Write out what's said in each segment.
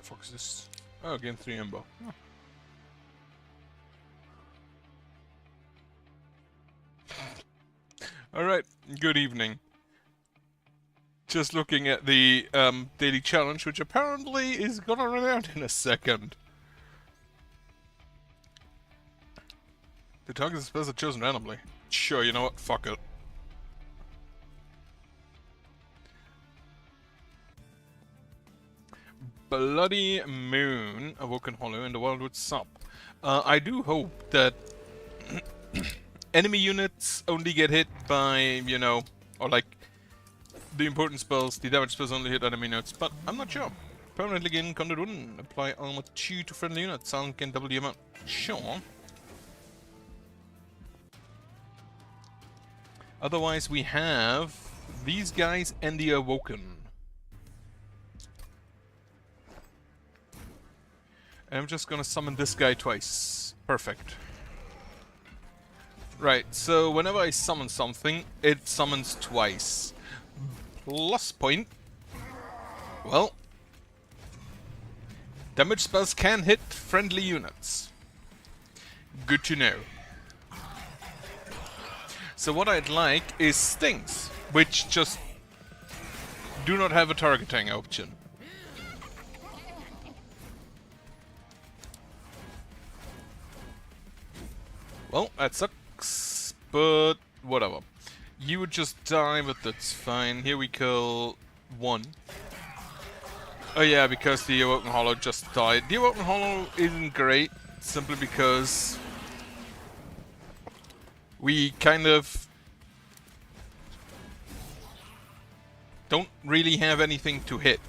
fuck is this? Oh, again 3 Ember. Huh. Alright, good evening. Just looking at the daily challenge, which apparently is gonna run out in a second. The target is supposed to chosen randomly. Sure, you know what? Fuck it. Bloody Moon, Awoken Hollow in the Wildwood Sub. I do hope that enemy units only get hit by, you know, or like the important spells, the damage spells only hit enemy units, but I'm not sure. Permanently gain Conduit 1, apply armor 2 to friendly units, sound can double the amount. Sure. Otherwise we have these guys and the Awoken. And I'm just gonna summon this guy twice. Perfect. Right, so whenever I summon something, it summons twice. Plus point. Well, damage spells can hit friendly units. Good to know. So what I'd like is stings, which just do not have a targeting option. Well, that sucks, but whatever. You would just die, but that's fine. Here we kill 1. Oh yeah, because the Awoken Hollow just died. The Awoken Hollow isn't great, simply because we kind of don't really have anything to hit.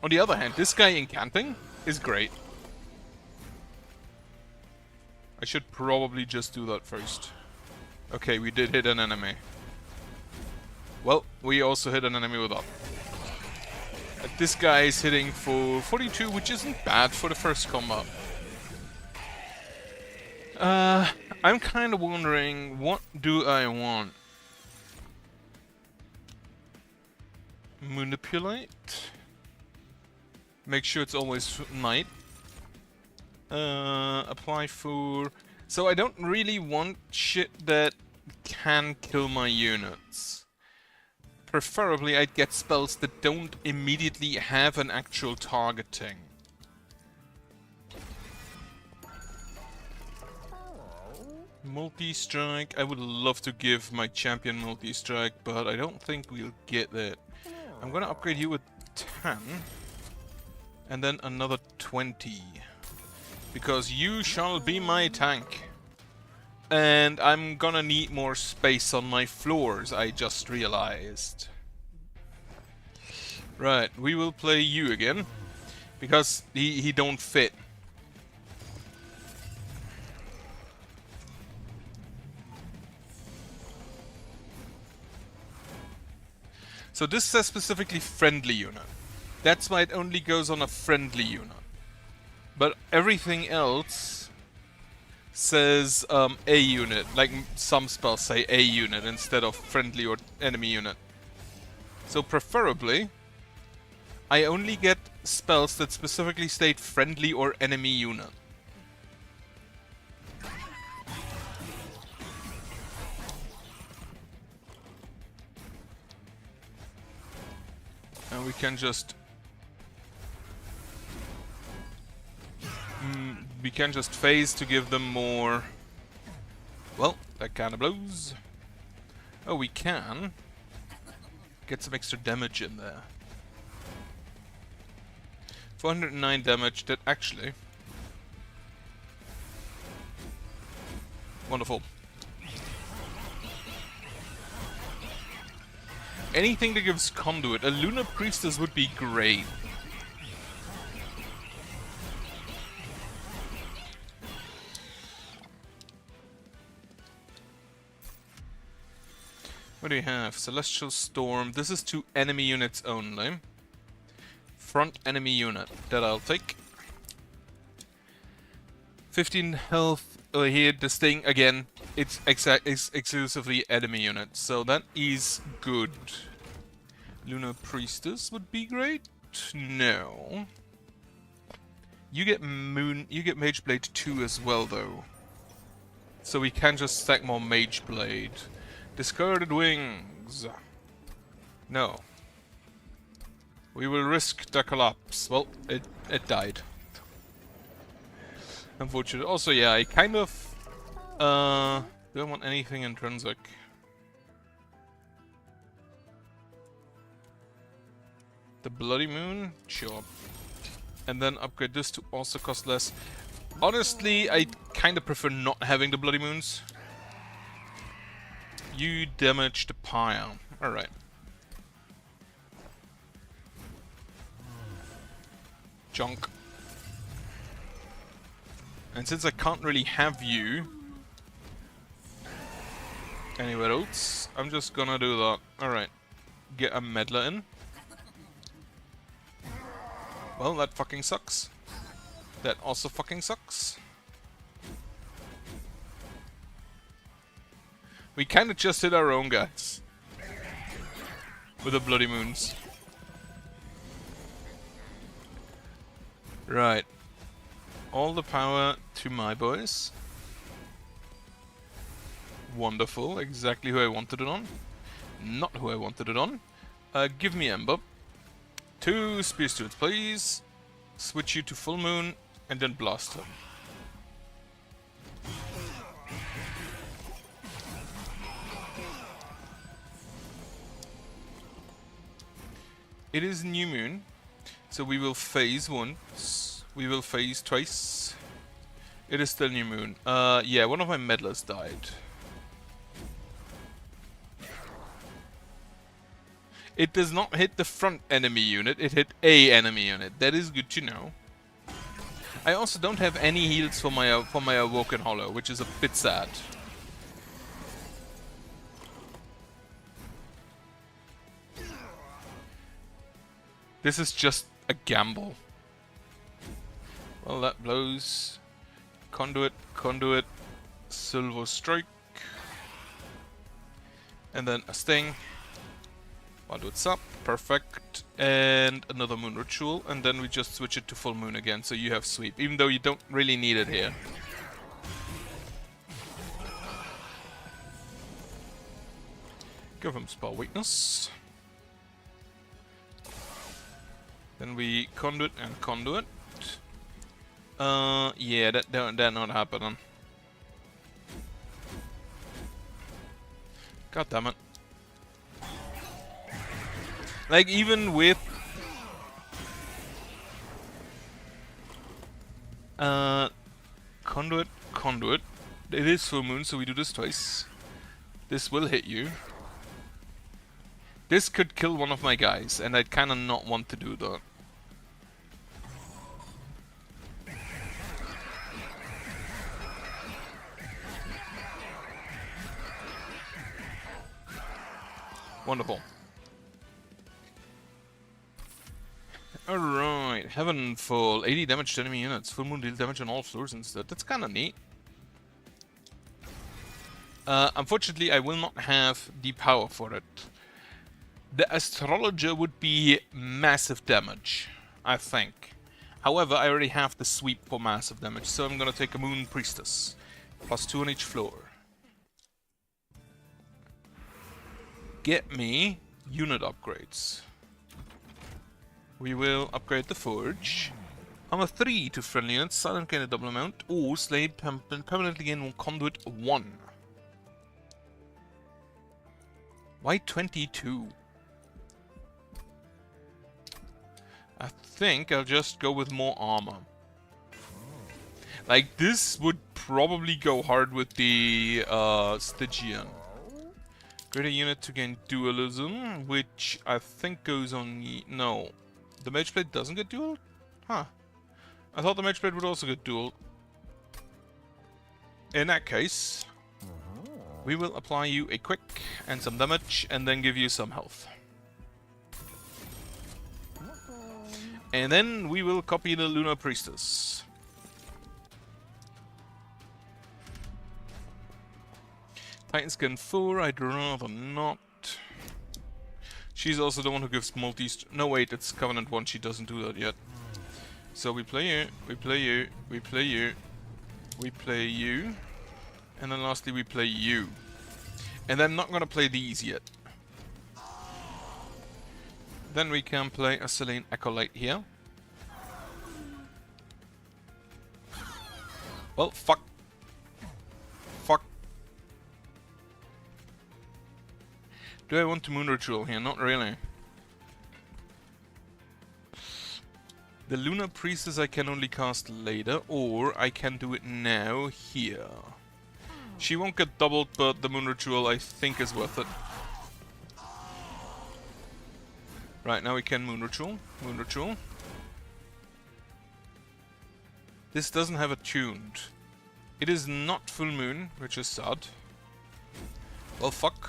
On the other hand, this guy incanting is great. I should probably just do that first. Okay, we did hit an enemy. Well, we also hit an enemy with up. This guy is hitting for 42, which isn't bad for the first combat. I'm kind of wondering, what do I want? Manipulate? Make sure it's always night. Apply for... So I don't really want shit that can kill my units. Preferably I'd get spells that don't immediately have an actual targeting. Multi-strike. I would love to give my champion multi-strike, but I don't think we'll get that. I'm gonna upgrade you with 10. And then another 20. Because you shall be my tank. And I'm gonna need more space on my floors, I just realized. Right, we will play you again. Because he don't fit. So this says specifically friendly unit. That's why it only goes on a friendly unit. But everything else says a unit, like some spells say a unit instead of friendly or enemy unit. So preferably, I only get spells that specifically state friendly or enemy unit. And we can just... we can just phase to give them more... Well, that kind of blows. Oh, we can get some extra damage in there. 409 damage, that actually... Wonderful. Anything that gives conduit. A Lunar Priestess would be great. What do you have? Celestial Storm. This is to enemy units only. Front enemy unit. That I'll take. 15 health. Here, this thing, again, it's exclusively enemy units. So that is good. Lunar Priestess would be great. No. You get Mage Blade 2 as well, though. So we can just stack more Mage Blade. Discarded Wings. No. We will risk the collapse. Well, it died. Unfortunately. Also, yeah, I kind of don't want anything intrinsic. The Bloody Moon? Sure. And then upgrade this to also cost less. Honestly, I kind of prefer not having the Bloody Moons. You damage the pyre. Alright. Junk. And since I can't really have you anywhere else, I'm just gonna do that. Alright. Get a meddler in. Well, that fucking sucks. That also fucking sucks. We kinda just hit our own guys. With the Bloody Moons. Right. All the power to my boys. Wonderful. Exactly who I wanted it on. Not who I wanted it on. Give me Ember. 2 Spear Stewards, please. Switch you to Full Moon, and then blast them. It is New Moon, so we will phase once. We will phase twice. It is still New Moon. Yeah, one of my meddlers died. It does not hit the front enemy unit, it hit a enemy unit. That is good to know. I also don't have any heals for my Awoken Hollow, which is a bit sad. This is just a gamble. Well, that blows. Conduit, Conduit, Silver Strike. And then a Sting. Conduit's up, perfect. And another Moon Ritual, and then we just switch it to Full Moon again, so you have Sweep, even though you don't really need it here. Give him Spell Weakness. Then we Conduit and Conduit. Yeah, that not happening. God damn it. Like, even with Conduit, Conduit, it is Full Moon, so we do this twice. This will hit you. This could kill one of my guys, and I'd kinda not want to do that. Wonderful. Alright, Heavenfall. 80 damage to enemy units. Full Moon deal damage on all floors instead. That's kinda neat. Unfortunately, I will not have the power for it. The Astrologer would be massive damage, I think. However, I already have the sweep for massive damage, so I'm gonna take a Moon Priestess. +2 on each floor. Get me unit upgrades. We will upgrade the Forge. Armor 3 to friendly units, silent gain a double amount, or Slade permanently gain one Conduit 1. Why 22? I think I'll just go with more armor. Like, this would probably go hard with the Stygian. Greater unit to gain dualism, which I think goes on... No. The Mage Blade doesn't get dual? Huh. I thought the Mage Blade would also get dual. In that case, we will apply you a quick and some damage, and then give you some health. And then we will copy the Lunar Priestess. Titan Skin 4, I'd rather not. She's also the one who gives multis. No, wait, it's Covenant 1. She doesn't do that yet. So we play you, we play you, we play you, we play you, and then lastly we play you. And I'm not gonna play these yet. Then we can play a Selene Acolyte here. Well, fuck. Fuck. Do I want to Moon Ritual here? Not really. The Lunar Priestess I can only cast later, or I can do it now here. She won't get doubled, but the Moon Ritual I think is worth it. Right, now we can Moon Ritual. Moon Ritual. This doesn't have a tuned. It is not full moon, which is sad. Well, fuck.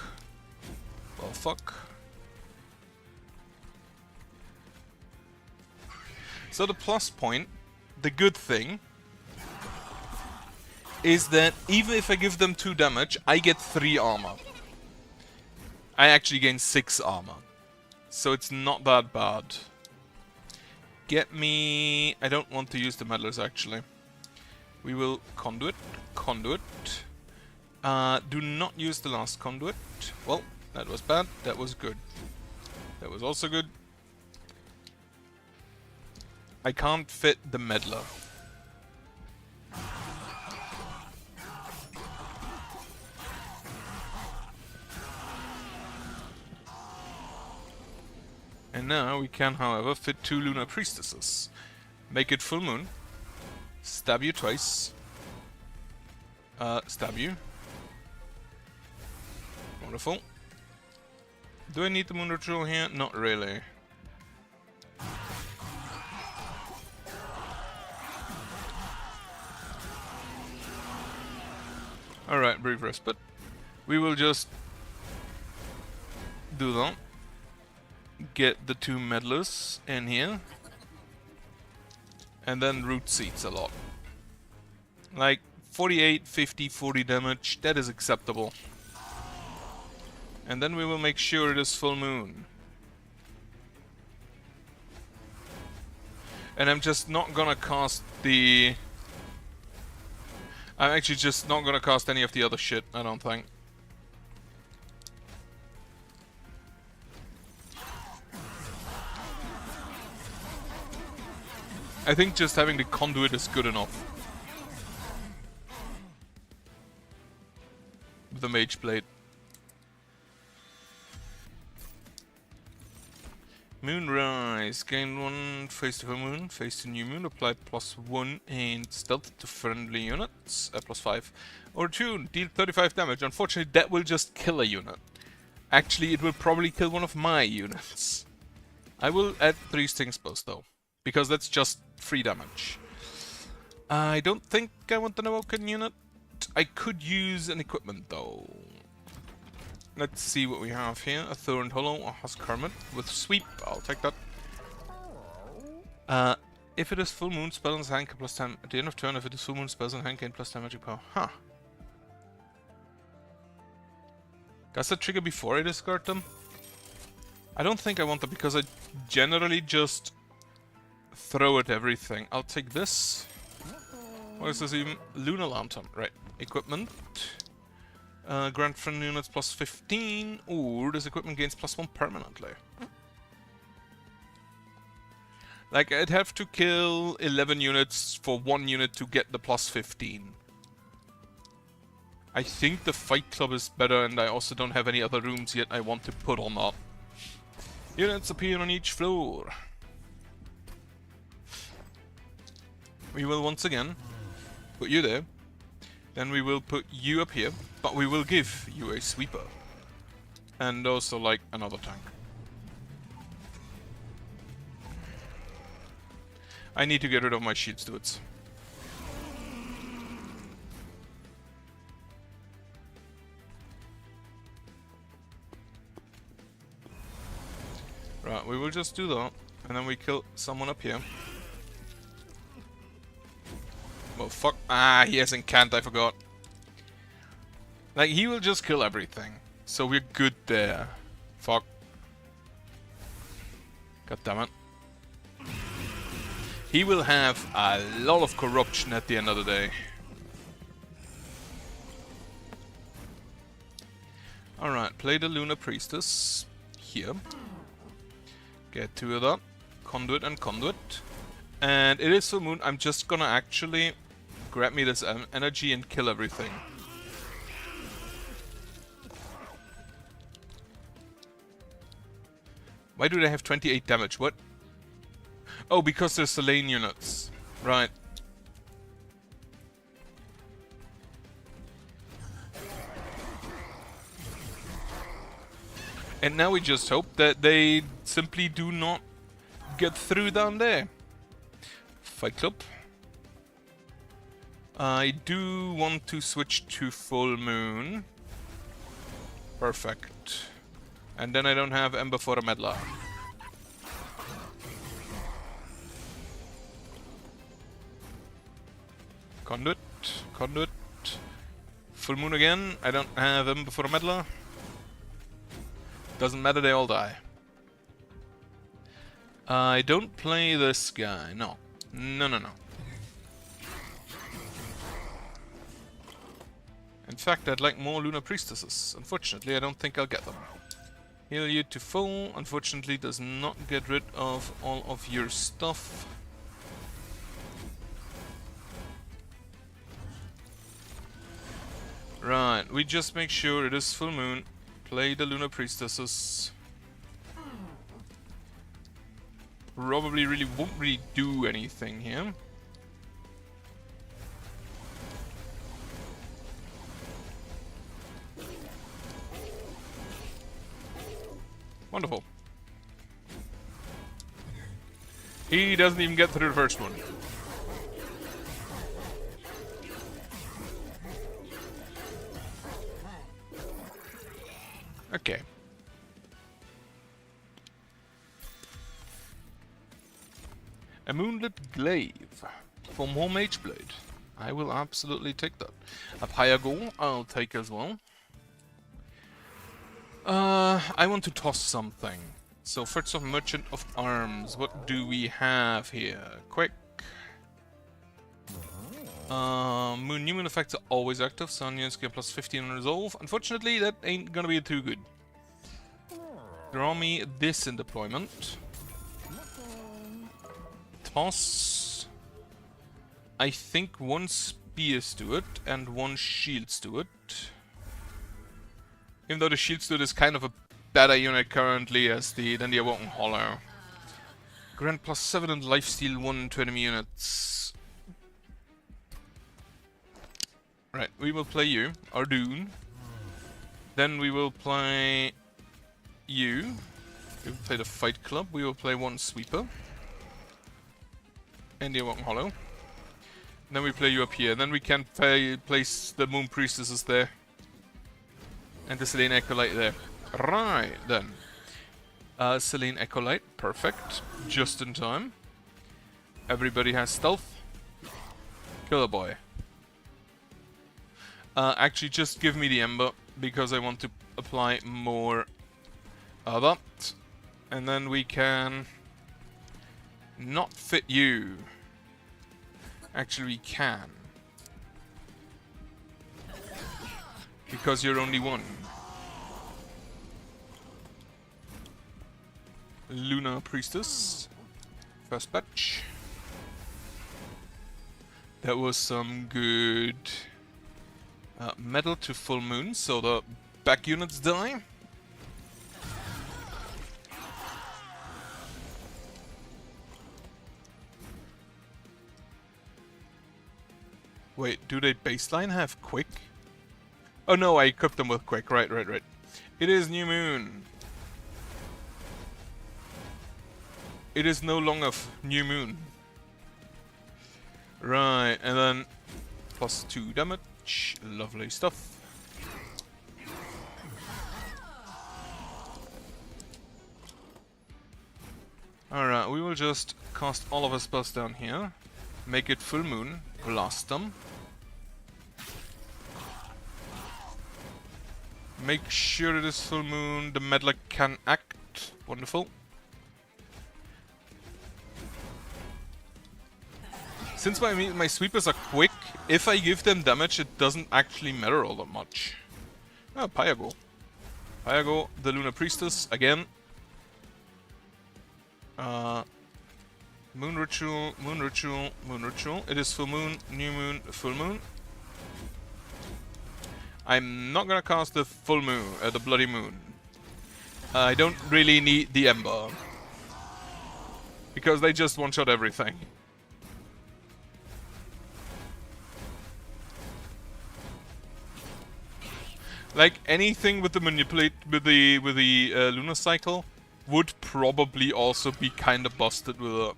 Well, fuck. So the plus point, the good thing, is that even if I give them 2 damage, I get 3 armor. I actually gain 6 armor. So it's not that bad. Get me... I don't want to use the meddlers actually. We will conduit. Conduit. Do not use the last conduit. Well, that was bad. That was good. That was also good. I can't fit the meddler. And now we can, however, fit 2 Lunar Priestesses. Make it full moon. Stab you twice. Stab you. Wonderful. Do I need the Moon Ritual here? Not really. Alright, brief respite. We will just do that. Get the 2 meddlers in here. And then root seeds a lot. Like 48, 50, 40 damage. That is acceptable. And then we will make sure it is full moon. And I'm just not gonna cast the... I'm actually just not gonna cast any of the other shit, I don't think. I think just having the conduit is good enough. The Mage Blade. Moonrise. Gain 1 face to full moon, face to new moon, apply +1 and stealth to friendly units, +5. Or tune, deal 35 damage. Unfortunately, that will just kill a unit. Actually, it will probably kill one of my units. I will add 3 Sting Spells though, because that's just 3 damage. I don't think I want an Awoken unit. I could use an equipment though. Let's see what we have here. A Thorned Hollow, a Husk Hermit with Sweep. I'll take that. If it is full moon, spells in hand gain +10. At the end of turn, if it is full moon, spells in hand gain +10 magic power. Huh. Does that trigger before I discard them? I don't think I want that because I generally just throw at everything. I'll take this. What is this even? Lunar Lantern. Right. Equipment. Grant friendly units +15, or this equipment gains +1 permanently. Like, I'd have to kill 11 units for 1 unit to get the +15. I think the Fight Club is better, and I also don't have any other rooms yet I want to put on that. Units appear on each floor. We will once again put you there. Then we will put you up here, but we will give you a sweeper. And also, like, another tank. I need to get rid of my shield stewards. Right, we will just do that, and then we kill someone up here. Well, fuck. Ah, he has Incant, I forgot. Like, he will just kill everything. So we're good there. Fuck. God damn it. He will have a lot of corruption at the end of the day. Alright, play the Lunar Priestess here. Get 2 of that. Conduit and Conduit. And it is full moon. I'm just gonna actually grab me this energy and kill everything. Why do they have 28 damage? What? Oh, because they're Selene units. Right. And now we just hope that they simply do not get through down there. Fight Club. I do want to switch to Full Moon. Perfect. And then I don't have Ember for a Meddler. Conduit. Conduit. Full Moon again. I don't have Ember for a Meddler. Doesn't matter, they all die. I don't play this guy. No. No, no, no. In fact, I'd like more Lunar Priestesses. Unfortunately, I don't think I'll get them. Heal you to full. Unfortunately, does not get rid of all of your stuff. Right, we just make sure it is full moon. Play the Lunar Priestesses. Probably really won't really do anything here. Wonderful. He doesn't even get through the first one. Okay. A Moonlit Glaive for more Mage Blade. I will absolutely take that. A Pyagol I'll take as well. I want to toss something. So first off, Merchant of Arms. What do we have here? Quick. New moon effects are always active. Sun units get plus 15 on resolve. Unfortunately, that ain't gonna be too good. Draw me this in deployment. Toss. I think 1 spears to it and 1 shields to it. Even though the shields to it is kind of a better unit currently than the Awoken Hollow. Grant plus 7 and lifesteal 1 to enemy units. Right, we will play you, Ardoon. Then we will play you. We will play the Fight Club. We will play 1 Sweeper. And the Awoken Hollow. Then we play you up here. Then we can place the Moon Priestesses there. And the Selene Acolyte there. Right, then. Selene Acolyte, perfect. Just in time. Everybody has stealth. Killer boy. Actually, just give me the Ember, because I want to apply more of that. And then we can not fit you. Actually, we can. Because you're only 1. Lunar Priestess. First batch. That was some good metal to full moon, so the back units die. Wait, do they baseline have quick? Oh no, I equipped them with quick. Right. It is new moon. It is no longer new moon. Right, and then plus 2 damage. Lovely stuff. Alright, we will just cast all of our spells down here. Make it full moon. Blast them. Make sure it is full moon. The meddler can act. Wonderful. Since my sweepers are quick, if I give them damage, it doesn't actually matter all that much. Oh, Pyago. Pyago, the Lunar Priestess, again. Moon Ritual, Moon Ritual, Moon Ritual. It is full moon, new moon, full moon. I'm not gonna cast the full moon, the bloody moon. I don't really need the Ember. Because they just one-shot everything. Like anything with the manipulate with the lunar cycle would probably also be kind of busted with a.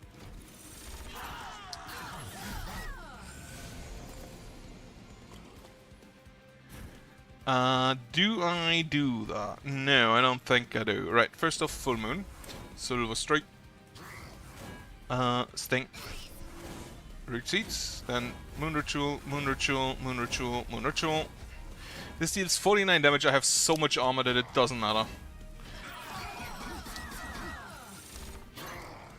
Do I do that? No, I don't think I do. Right, first off, full moon, silver strike, stink, root seeds, then moon ritual, moon ritual, moon ritual, moon ritual. This deals 49 damage. I have so much armor that it doesn't matter.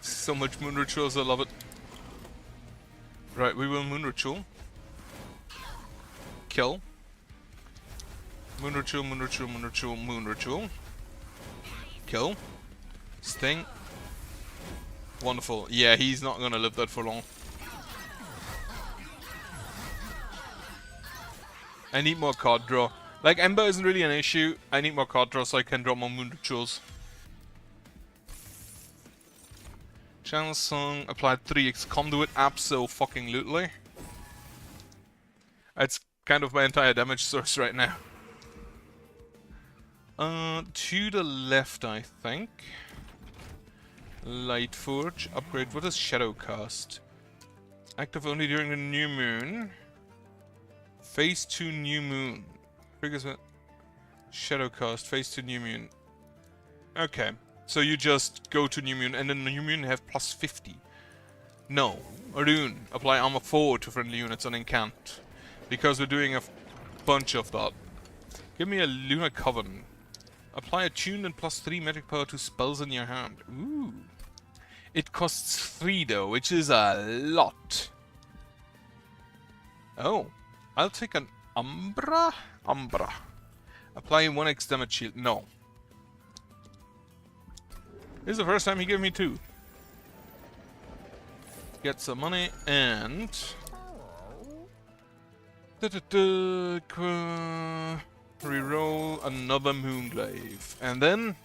So much moon rituals, I love it. Right, we will moon ritual. Kill. Moon ritual, moon ritual, moon ritual, moon ritual. Kill. Sting. Wonderful. Yeah, he's not gonna live that for long. I need more card draw. Like, Ember isn't really an issue. I need more card draw so I can draw more Moon Rituals. Channel Song, applied 3x Conduit, abso-fucking-lutely. That's kind of my entire damage source right now. To the left, I think. Lightforge, upgrade. What is Shadowcast? Active only during the new moon. Phase 2 new moon. Triggers Shadowcast, phase 2 new moon. Okay, so you just go to new moon and then the new moon have plus 50. No, Rune. Apply armor 4 to friendly units on Incant. Because we're doing a bunch of that. Give me a Lunar Coven. Apply attune and plus 3 magic power to spells in your hand. Ooh. It costs 3 though, which is a lot. Oh. I'll take an Umbra. Umbra. Apply 1x damage shield. No. This is the first time he gave me 2. Get some money and... reroll another Moonglaive. And then...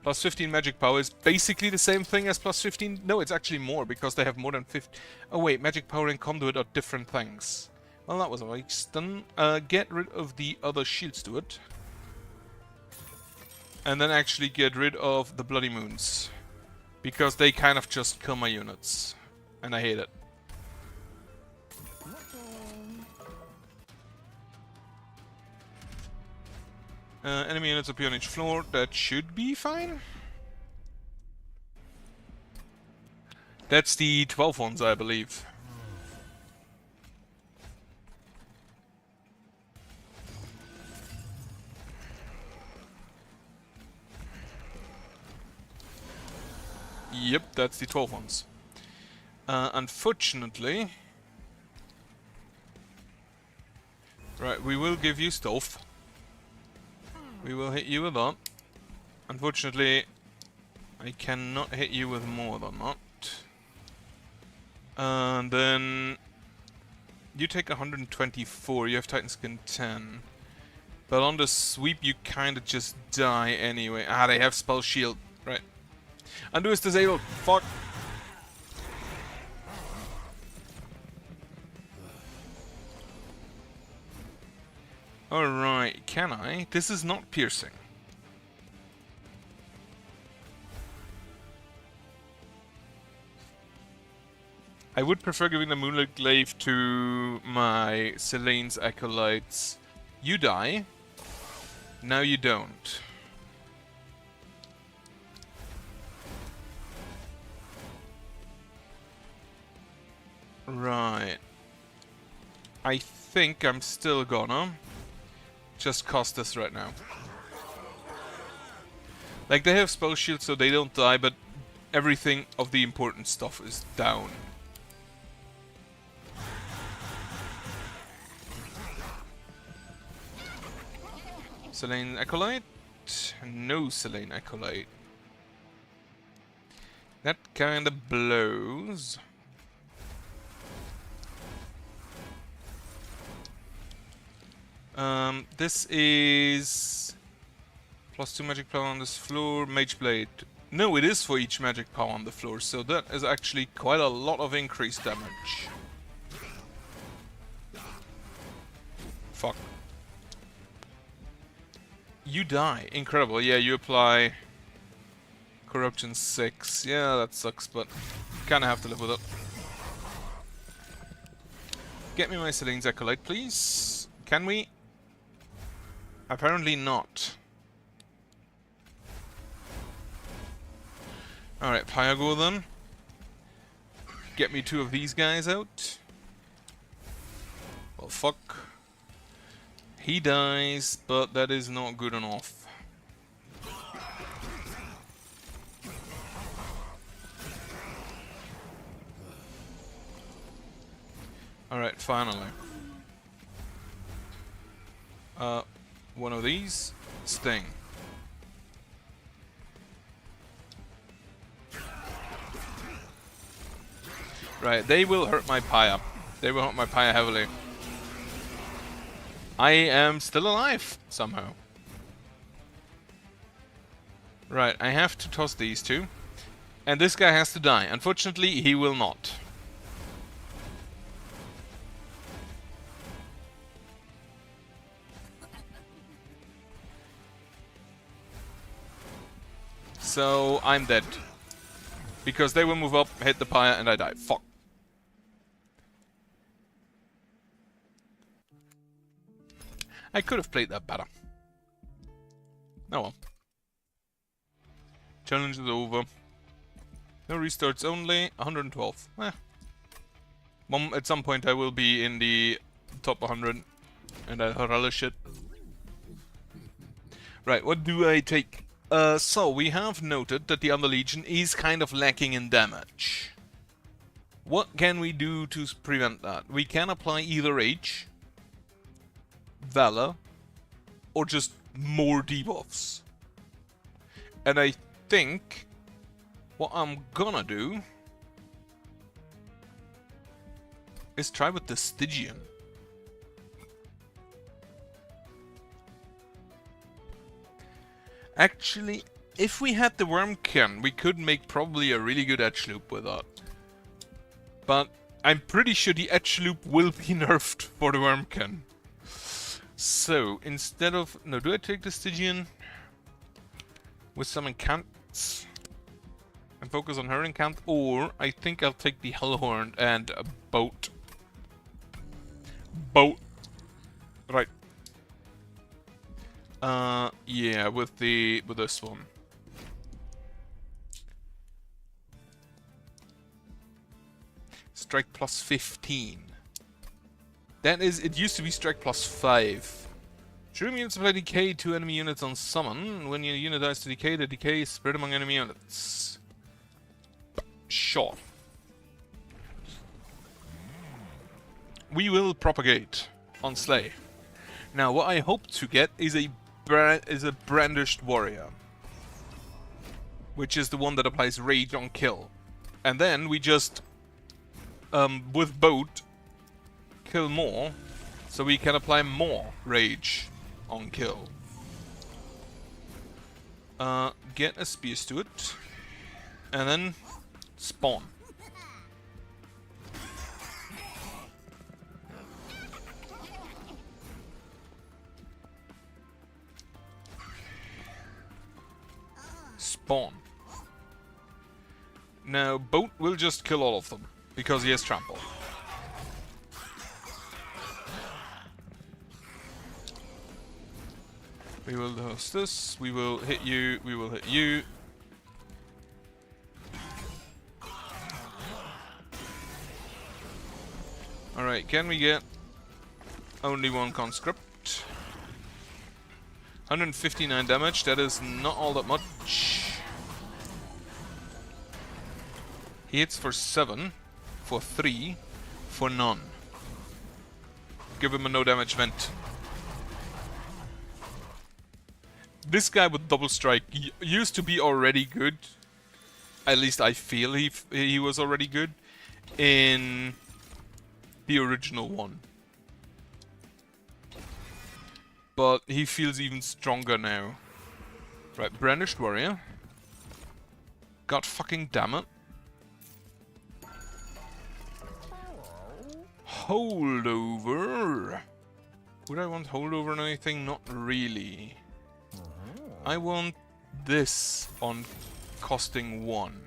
plus 15 magic power is basically the same thing as plus 15. No, it's actually more because they have more than 50. Oh wait, magic power and conduit are different things. Well, that was a waste. Then get rid of the other shields to it. And then actually get rid of the Bloody Moons. Because they kind of just kill my units. And I hate it. Enemy units appear on each floor. That should be fine. That's the 12 ones, I believe. Yep, that's the 12 ones. Unfortunately... Right, we will give you stuff. We will hit you with that. Unfortunately, I cannot hit you with more than that. And then... you take 124, you have Titan Skin 10. But on the sweep you kinda just die anyway. Ah, they have Spell Shield. Right. Undo is disabled. Fuck. Alright, can I? This is not piercing. I would prefer giving the Moonlit Glaive to my Selene's Acolytes. You die. Now you don't. Right. I think I'm still gonna just cast this right now. Like, they have spell shield so they don't die, but everything of the important stuff is down. Selene Acolyte? No Selene Acolyte. That kinda blows. This is +2 magic power on this floor, Mage Blade. No, it is for each magic power on the floor, so that is actually quite a lot of increased damage. Fuck. You die. Incredible. Yeah, you apply Corruption 6. Yeah, that sucks, but kinda have to live with it. Get me my Selene's Acolyte, please. Can we? Apparently not. Alright, Pyagor then. Get me 2 of these guys out. Well, fuck. He dies, but that is not good enough. Alright, finally. One of these. Sting. Right, they will hurt my Paya. They will hurt my Paya heavily. I am still alive, somehow. Right, I have to toss these 2. And this guy has to die. Unfortunately, he will not. So, I'm dead. Because they will move up, hit the Pyre, and I die. Fuck. I could have played that better. Oh well. Challenge is over. No restarts only. 112. At some point I will be in the top 100. And I relish it. Right, what do I take? So, we have noted that the Under Legion is kind of lacking in damage. What can we do to prevent that? We can apply either Rage, Valor, or just more debuffs. And I think what I'm gonna do is try with the Stygian. Actually, if we had the Wormkin, we could make probably a really good edge loop with that. But I'm pretty sure the edge loop will be nerfed for the Wormkin. So, instead of... No, do I take the Stygian with some incants and focus on her incant? Or I think I'll take the Hellhorn and a Boat. Boat. Right. Yeah, with this one. Strike plus 15. That is, it used to be strike plus 5. True units apply decay to enemy units on summon. When your unit dies to decay, the decay is spread among enemy units. Sure. We will propagate on Slay. Now, what I hope to get is a brandished warrior, which is the one that applies rage on kill, and then we just with Boat kill more, so we can apply more rage on kill. Get a Spear Steward, and then spawn. Spawn. Now, Boat will just kill all of them, because he has trample. We will host this, we will hit you, we will hit you. Alright, can we get only one conscript? 159 damage, that is not all that much. He hits for 7, for 3, for none. Give him a no damage vent. This guy with double strike used to be already good. At least I feel he was already good in the original one. But he feels even stronger now. Right, Brandished Warrior. God fucking damn it. Holdover. Would I want holdover on anything? Not really. I want this on costing 1.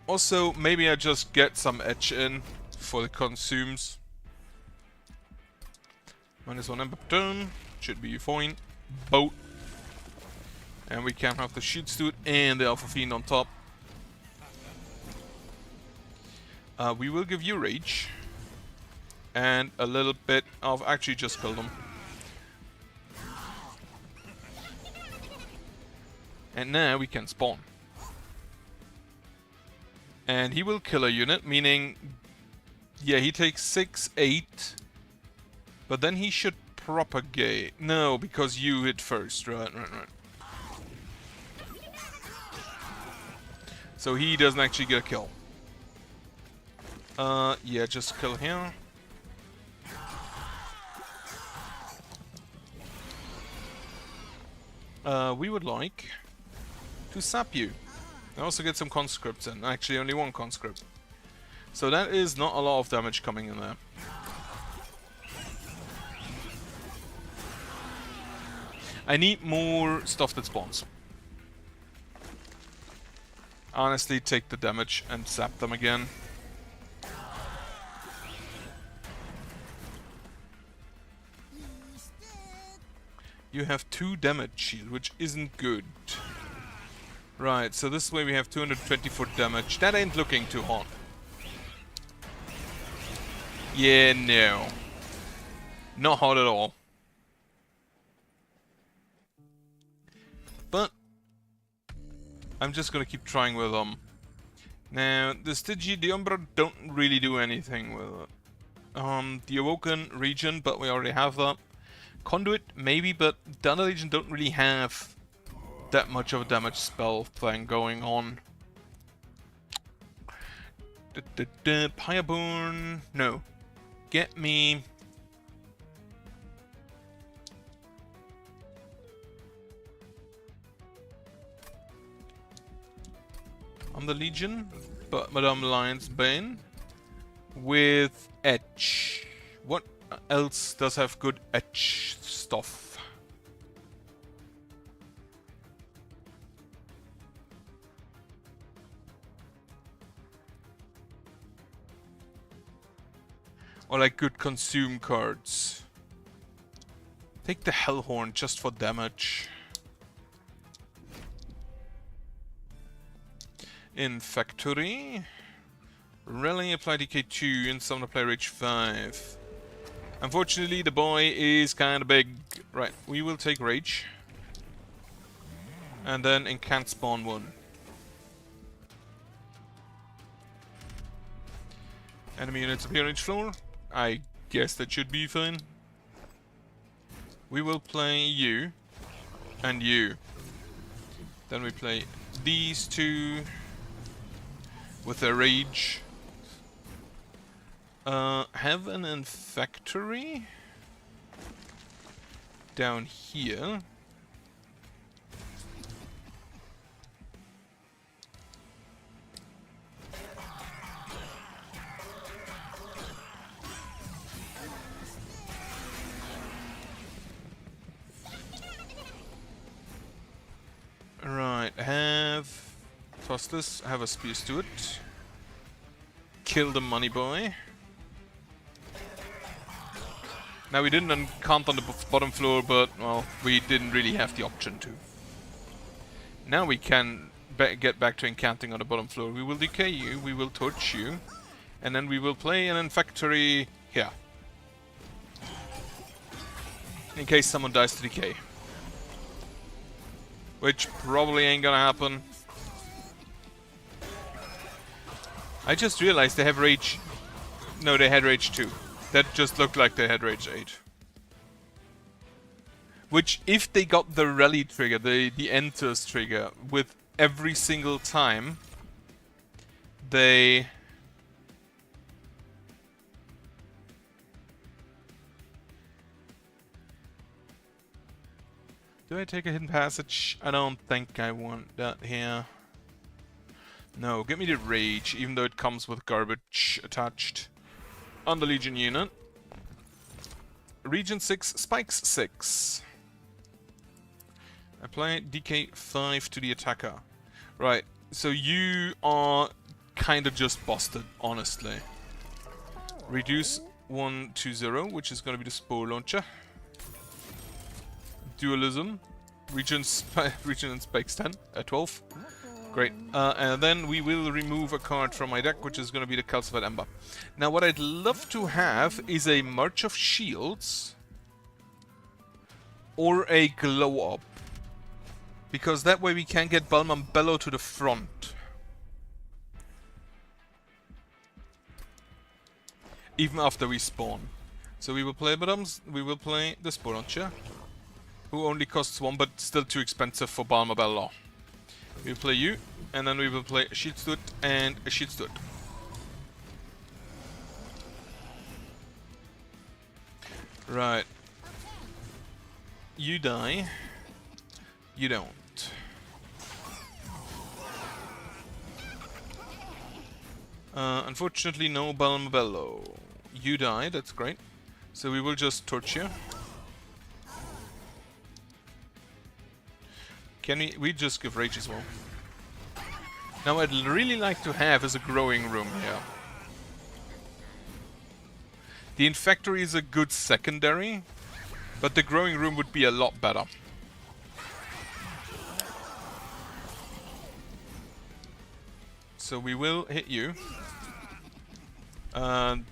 Also, maybe I just get some etch in for the consumes. -1 ember per turn. Should be fine. Boat. And we can have the Shoot Steward and the Alpha Fiend on top. We will give you Rage. And a little bit of... Actually, just kill them. And now we can spawn. And he will kill a unit, meaning... Yeah, he takes 6, 8. But then he should propagate. No, because you hit first. Right. So he doesn't actually get a kill. Yeah, just kill him. We would like to sap you. I also get some conscripts in. Actually, only 1 conscript. So that is not a lot of damage coming in there. I need more stuff that spawns. Honestly, take the damage and sap them again. You have 2 damage shield, which isn't good. Right, so this way we have 224 damage. That ain't looking too hot. Yeah, no. Not hot at all. But I'm just gonna keep trying with them. Now, the Stygia, the Umbra don't really do anything with it. The Awoken region, but we already have that. Conduit, maybe, but the other Legion don't really have that much of a damage spell thing going on. Pyreborn, no. Get me... I'm the Legion, but Madame Lion's Bane with Etch. What else does have good Etch stuff? Or like good consume cards. Take the Hellhorn just for damage. In Factory. Rally, apply DK2 and summon a player Rage 5. Unfortunately, the boy is kind of big. Right, we will take Rage. And then incant spawn 1. Enemy units appear on each floor. I guess that should be fine. We will play you. And you. Then we play these 2. With a Rage. Have an Infactory down here. Right, toss this, have a Spear Steward. Kill the money boy. Now we didn't encant on the bottom floor, but, well, we didn't really have the option to. Now we can get back to encanting on the bottom floor. We will decay you, we will torch you, and then we will play an Infactory here. In case someone dies to decay. Which probably ain't gonna happen. I just realized they have Rage... No, they had Rage 2. That just looked like they had Rage 8. Which, if they got the rally trigger, the enters trigger, with every single time they... Do I take a hidden passage? I don't think I want that here. No, give me the rage, even though it comes with garbage attached. On the Legion unit. Region 6, Spikes 6. Apply DK 5 to the attacker. Right, so you are kind of just busted, honestly. Reduce 1 to 0, which is going to be the Spore Launcher. Dualism. Region and Spikes 10 at 12. Great. And then we will remove a card from my deck, which is going to be the Calcified Ember. Now, what I'd love to have is a March of Shields or a Glow Up, because that way we can get Balmam Bellow to the front. Even after we spawn. So we will play Madams, we will play the Spore Launcher, who only costs 1 but still too expensive for Balmam Bellow. We will play you, and then we will play a Shield Stud and a Shield Stud. Right. You die. You don't. Unfortunately, no Balmam Bellow. You die, that's great. So we will just torch you. Can we just give Rage as well? Now, I'd really like to have is a Growing Room here. The Infectory is a good secondary, but the Growing Room would be a lot better. So we will hit you.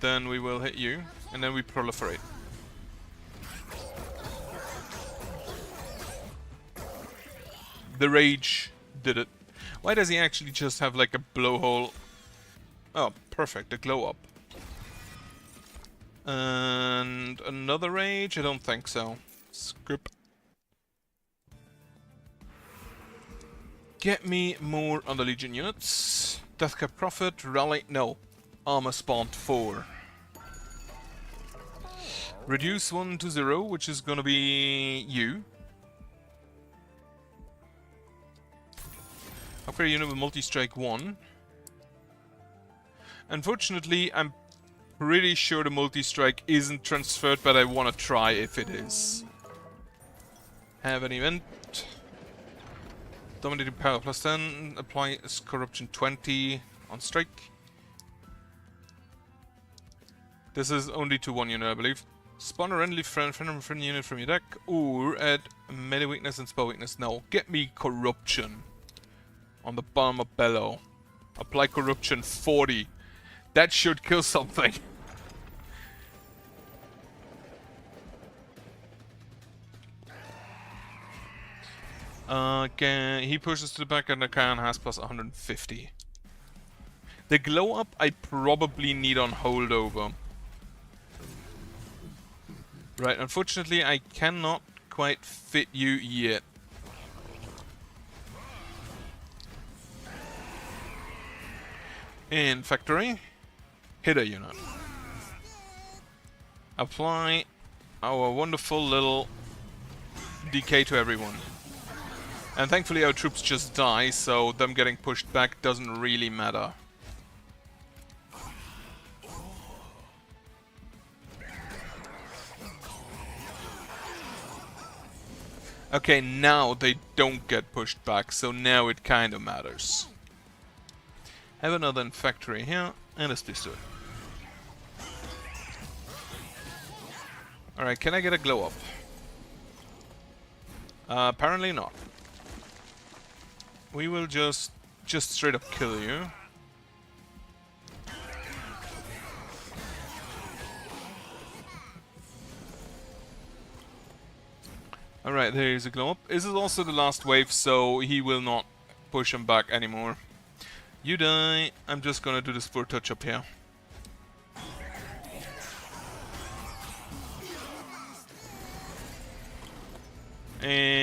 Then we will hit you, and then we proliferate. The Rage did it. Why does he actually just have like a blowhole? Oh, perfect, a Glow Up. And another Rage? I don't think so. Script. Get me more on the Legion units. Deathcap Prophet, Rally, no. Armor spawned 4. Reduce 1 to 0, which is gonna be you. Upgrade unit with multi-strike 1. Unfortunately, I'm pretty sure the multi-strike isn't transferred, but I want to try if it is. Have an event. Dominating power plus 10. Apply corruption 20 on strike. This is only to 1 unit, I believe. Spawn a friendly friend unit from your deck, or add melee weakness and spell weakness. No, get me corruption on the Balmam Bellow. Apply corruption 40. That should kill something. He pushes to the back and the can has plus 150. The Glow Up I probably need on holdover. Right, unfortunately I cannot quite fit you yet. In Factory, hit a unit. Apply our wonderful little decay to everyone. And thankfully our troops just die, so them getting pushed back doesn't really matter. Okay, now they don't get pushed back, so now it kind of matters. Have another Infectory here, and let's do it. Alright, can I get a Glow Up? Apparently not. We will just straight up kill you. Alright, there is a Glow Up. This is also the last wave, so he will not push him back anymore. You die. I'm just gonna do the Spore Touch up here.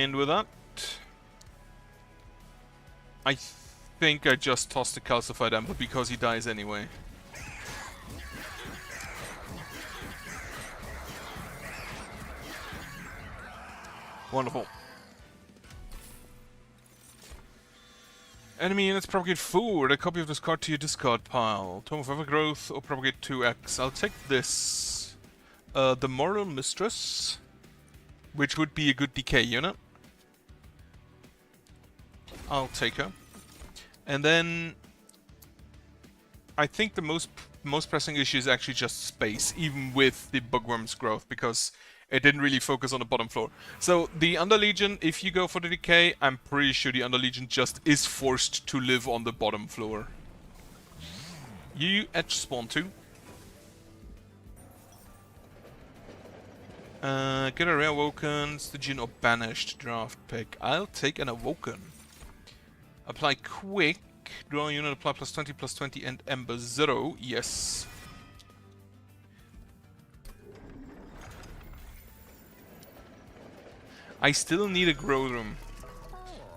And with that, I think I just tossed the Calcified Ember because he dies anyway. Wonderful. Enemy units propagate forward. A copy of this card to your discard pile. Tome of Evergrowth or propagate 2x. I'll take this. The Moral Mistress, which would be a good decay unit. I'll take her. And then I think the most pressing issue is actually just space, even with the Bugworm's growth, because it didn't really focus on the bottom floor. So the Underlegion, if you go for the decay, I'm pretty sure the Underlegion just is forced to live on the bottom floor. You edge spawn too. Get a rare Awoken, Stygian or Banished draft pick. I'll take an Awoken. Apply quick. Draw a unit, apply +20/+20 and Ember 0. Yes. I still need a grow room.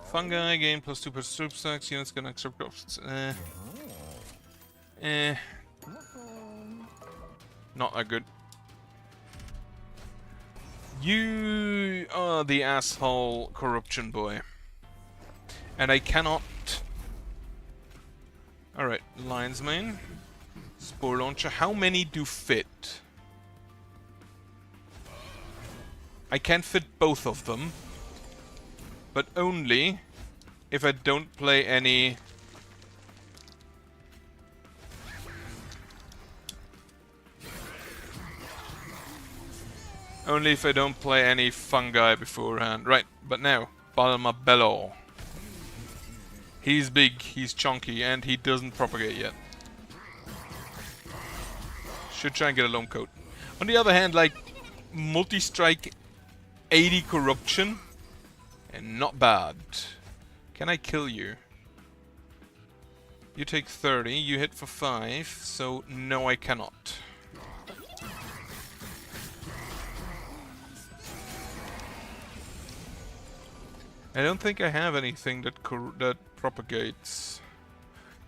Fungi gain +2 troop stacks. Units get extra crops. Not that good. You are the asshole corruption boy. And I cannot... Alright, Lion's Mane. Spore Launcher. How many do fit? I can fit both of them. But only if I don't play any... Only if I don't play any fungi beforehand. Right, but now, Balmabello. He's big, he's chunky, and he doesn't propagate yet. Should try and get a Loam Coat. On the other hand, like, multi-strike 80 corruption, and not bad. Can I kill you? You take 30, you hit for 5, so no I cannot. I don't think I have anything that propagates.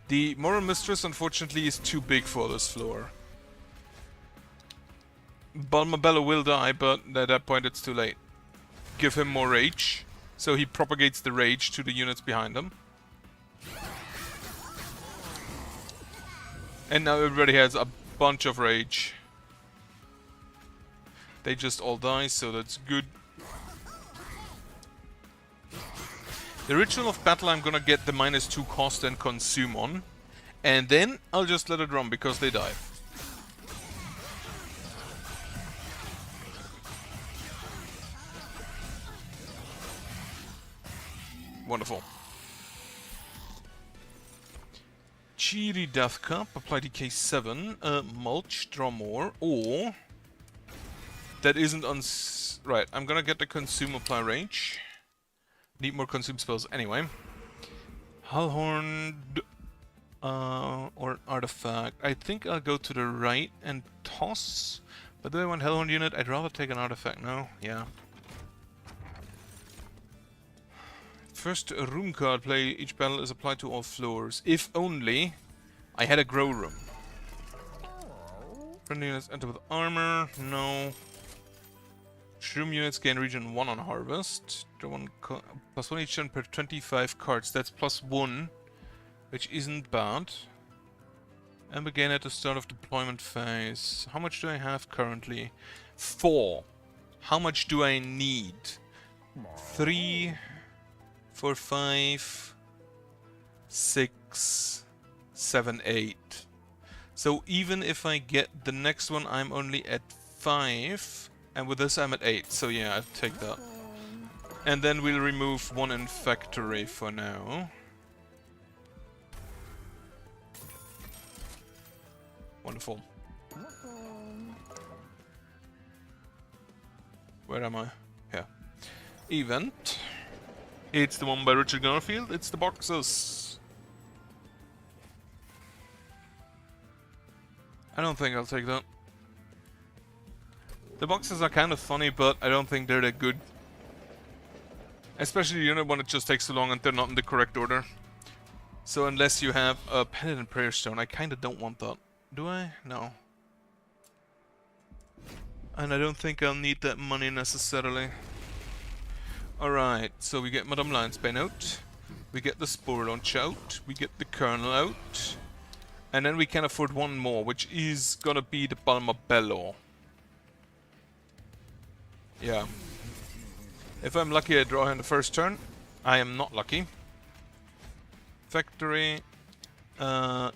The Moral Mistress, unfortunately, is too big for this floor. Balmabello will die, but at that point it's too late. Give him more rage, so he propagates the rage to the units behind him. And now everybody has a bunch of rage. They just all die, so that's good. The Ritual of Battle I'm gonna get the -2 cost and consume on. And then I'll just let it run because they die. Wonderful. Cheery Death Cup, apply DK7, mulch, draw more, or... That isn't right, I'm gonna get the consume, apply rage. Need more consume spells anyway. Hullhorn or artifact. I think I'll go to the right and toss. But do I want Hellhorn unit? I'd rather take an artifact now. Yeah. First room card play. Each battle is applied to all floors. If only I had a grow room. Friendly units enter with armor. No. Shroom units gain region 1 on harvest. Draw one +1 each turn per 25 cards. That's +1, which isn't bad. And again at the start of deployment phase. How much do I have currently? 4. How much do I need? 3, 4, 5, 6, 7, 8. So even if I get the next one, I'm only at 5. And with this I'm at 8, so yeah, I'll take that. And then we'll remove 1 Infectory for now. Wonderful. Where am I? Here. Event. It's the one by Richard Garfield, it's the boxes. I don't think I'll take that. The boxes are kind of funny, but I don't think they're that good. Especially the unit when it just takes too long and they're not in the correct order. So unless you have a Penitent Prayer Stone, I kinda don't want that. Do I? No. And I don't think I'll need that money necessarily. Alright, so we get Madame Lionsbane out. We get the Spore Launch out. We get the Colonel out. And then we can afford one more, which is gonna be the Balma Bello. Yeah. If I'm lucky I draw her in the first turn. I am not lucky. Factory. I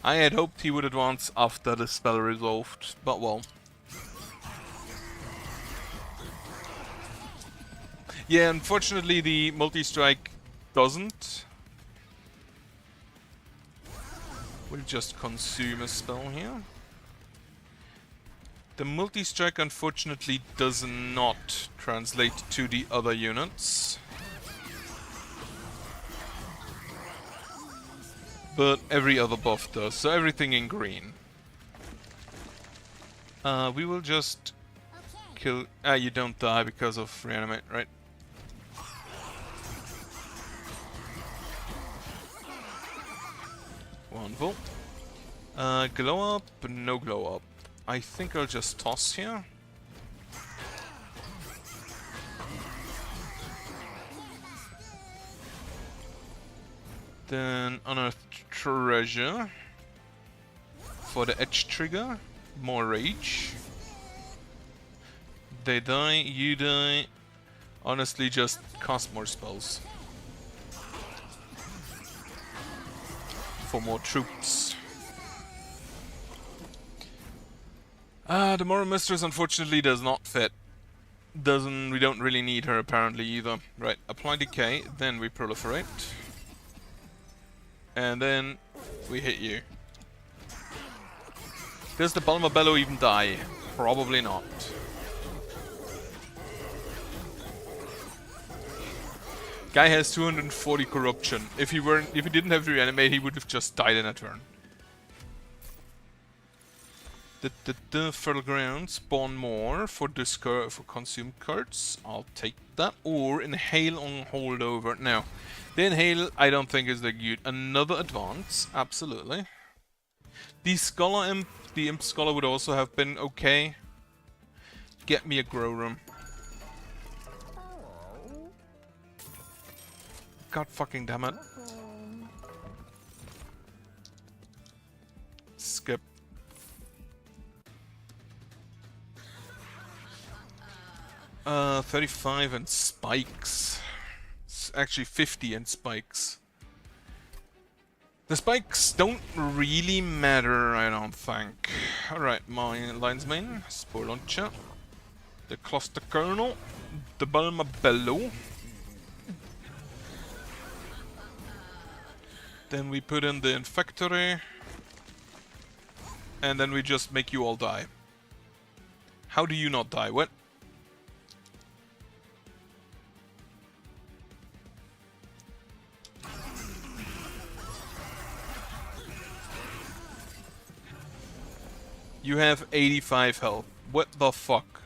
had hoped he would advance after the spell resolved, but well. Yeah, unfortunately the multi-strike doesn't. We'll just consume a spell here. The multi-strike unfortunately does not translate to the other units. But every other buff does, so everything in green. We will just kill... you don't die because of reanimate, right? Wonderful. Glow up, no glow up. I think I'll just toss here. Then Unearthed Treasure. For the edge trigger. More rage. They die, you die. Honestly, just cast more spells. For more troops. The Moral Mistress unfortunately does not fit. We don't really need her apparently either. Right, apply decay, then we proliferate. And then we hit you. Does the Balma Bello even die? Probably not. Guy has 240 corruption. If he didn't have to reanimate, he would have just died in a turn. The Fertile Ground, spawn more for discard for consumed cards. I'll take that. Or Inhale on holdover. Now, the Inhale I don't think is that good. Another advance, absolutely. The Scholar Imp, the Imp Scholar would also have been okay. Get me a Grow Room. God fucking damn it. Skip. Uh, 35 and spikes. It's actually 50 and spikes. The spikes don't really matter, I don't think. Alright, my Lionsbane, Spore Launcher, the Cluster Colonel, the Balma Bello. Then we put in the Infectory. And then we just make you all die. How do you not die? What? You have 85 health. What the fuck?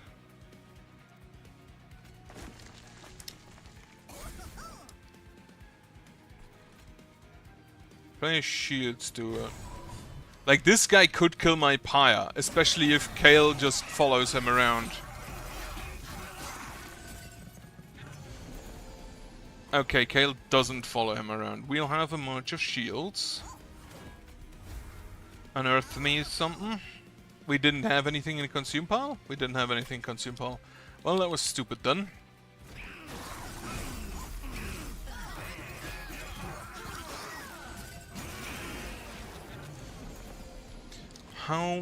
Play shields to it. Like, this guy could kill my Pyre, especially if Kael just follows him around. Okay, Kael doesn't follow him around. We'll have a March of Shields. Unearth me something. We didn't have anything in the consume pile? We didn't have anything in consume pile. Well, that was stupid then. How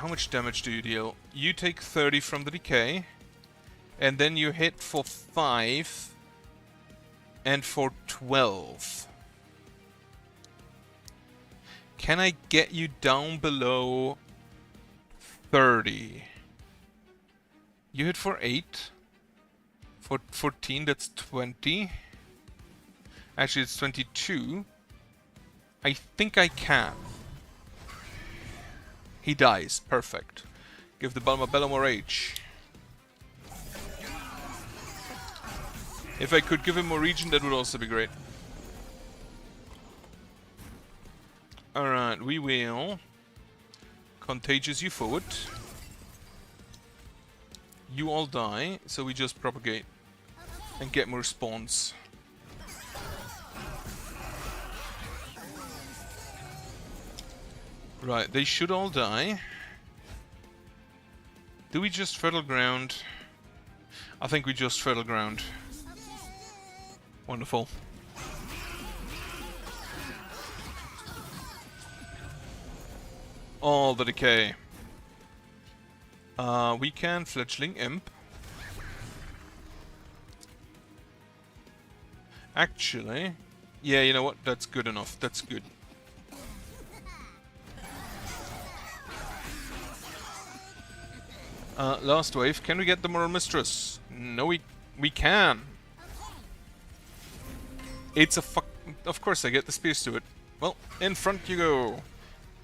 much damage do you deal? You take 30 from the decay. And then you hit for 5. And for 12. Can I get you down below 30? You hit for 8. For 14, that's 20. Actually, it's 22. I think I can. He dies. Perfect. Give the Balma Bello more rage. If I could give him more regen, that would also be great. Alright, we will contagious you forward. You all die, so we just propagate and get more spawns. Right, they should all die. Do we just fertile ground? I think we just fertile ground. Wonderful. All the decay. We can fledgling imp. Actually, yeah, you know what? That's good enough. That's good. Last wave. Can we get the Moral Mistress? No, we can. It's a fuck. Of course, I get the spears to it. Well, in front you go.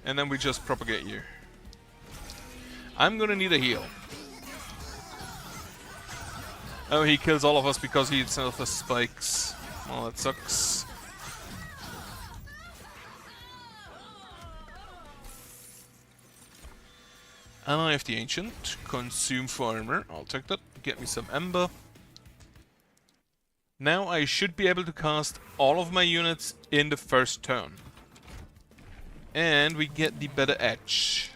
And then we just propagate you. I'm gonna need a heal. Oh, he kills all of us because he himself has spikes. Well, that sucks. Ally of the Ancient. Consume for armor. I'll take that. Get me some Ember. Now I should be able to cast all of my units in the first turn. And we get the better edge.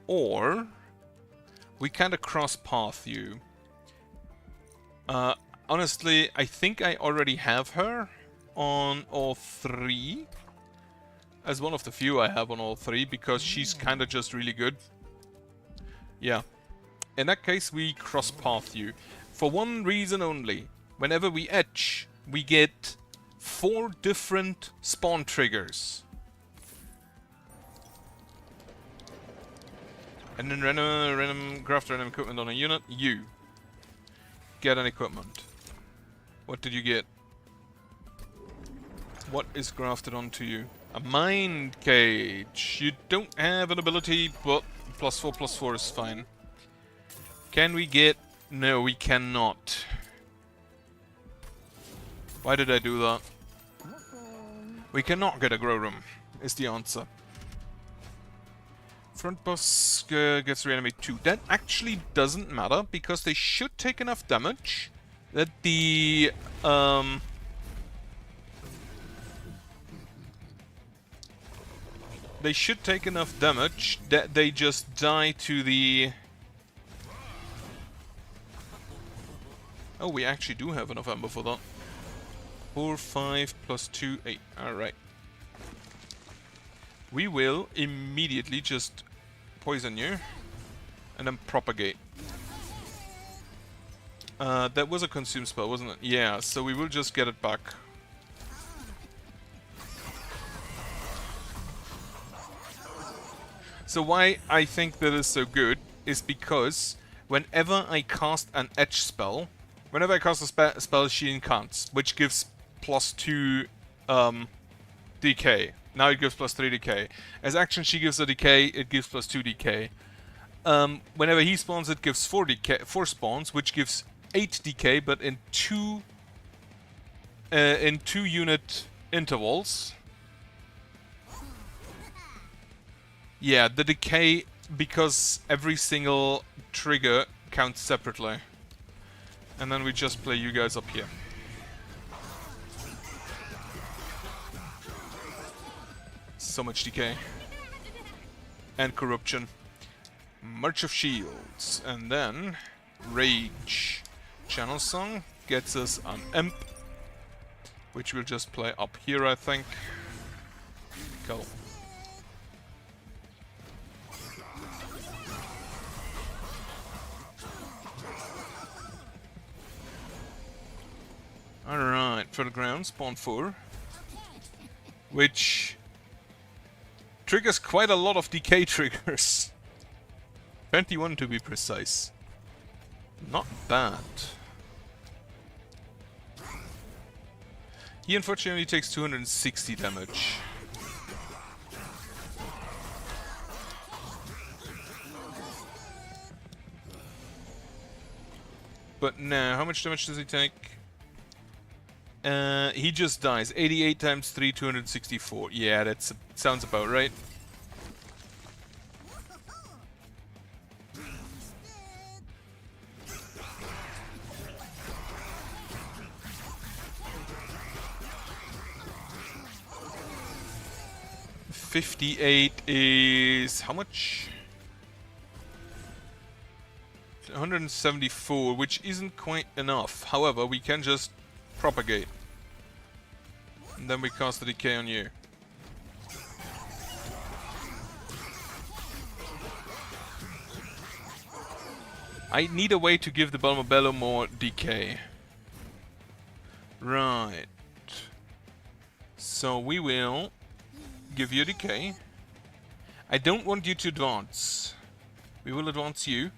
Or we kind of cross path you. Honestly, I think I already have her on all three. As one of the few I have on all three, because she's kind of just really good. Yeah. In that case, we cross path you. For one reason only. Whenever we etch, we get 4 different spawn triggers. And then craft random equipment on a unit. You get an equipment. What did you get? What is grafted onto you? A mind cage. You don't have an ability, but +4/+4 is fine. Can we get... No, we cannot. Why did I do that? We cannot get a grow room, is the answer. Front boss gets reanimate 2. That actually doesn't matter, because they should take enough damage that the... They should take enough damage that they just die to the... Oh, we actually do have enough amber for that. 4, 5, +2, 8. Alright. We will immediately just poison you and then propagate. That was a consume spell, wasn't it? Yeah, so we will just get it back. So why I think that is so good is because whenever I cast an edge spell, whenever I cast a spell, she incants, which gives +2 decay. Now it gives +3 decay. As action, she gives a decay, it gives +2 decay. Whenever he spawns, it gives 4 spawns, which gives 8 decay, but in 2 unit intervals. Yeah, the decay, because every single trigger counts separately. And then we just play you guys up here. So much decay. And corruption. March of Shields. And then Rage. Channel Song gets us an Imp, which we'll just play up here, I think. Go. Alright, fertile ground, spawn 4. Which triggers quite a lot of decay triggers. 21 to be precise. Not bad. He unfortunately takes 260 damage. But now, how much damage does he take? He just dies. 88 times 3, 264. Yeah, that sounds about right. $58 is how much? 174, which isn't quite enough. However, we can just propagate. And then we cast the decay on you. I need a way to give the Bulma Bello more decay. Right. So we will give you decay. I don't want you to advance. We will advance you.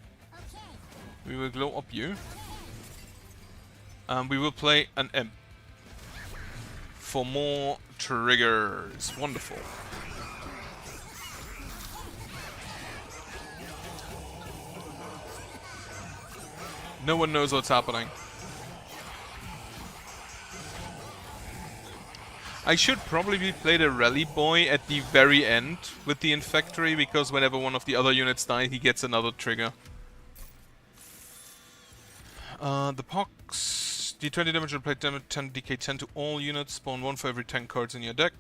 We will glow up you. We will play an imp. For more triggers. Wonderful. No one knows what's happening. I should probably play the Rally Boy at the very end with the Infectory, because whenever one of the other units die, he gets another trigger. The Pox. D20 damage will play 10 DK 10 to all units. Spawn 1 for every 10 cards in your deck.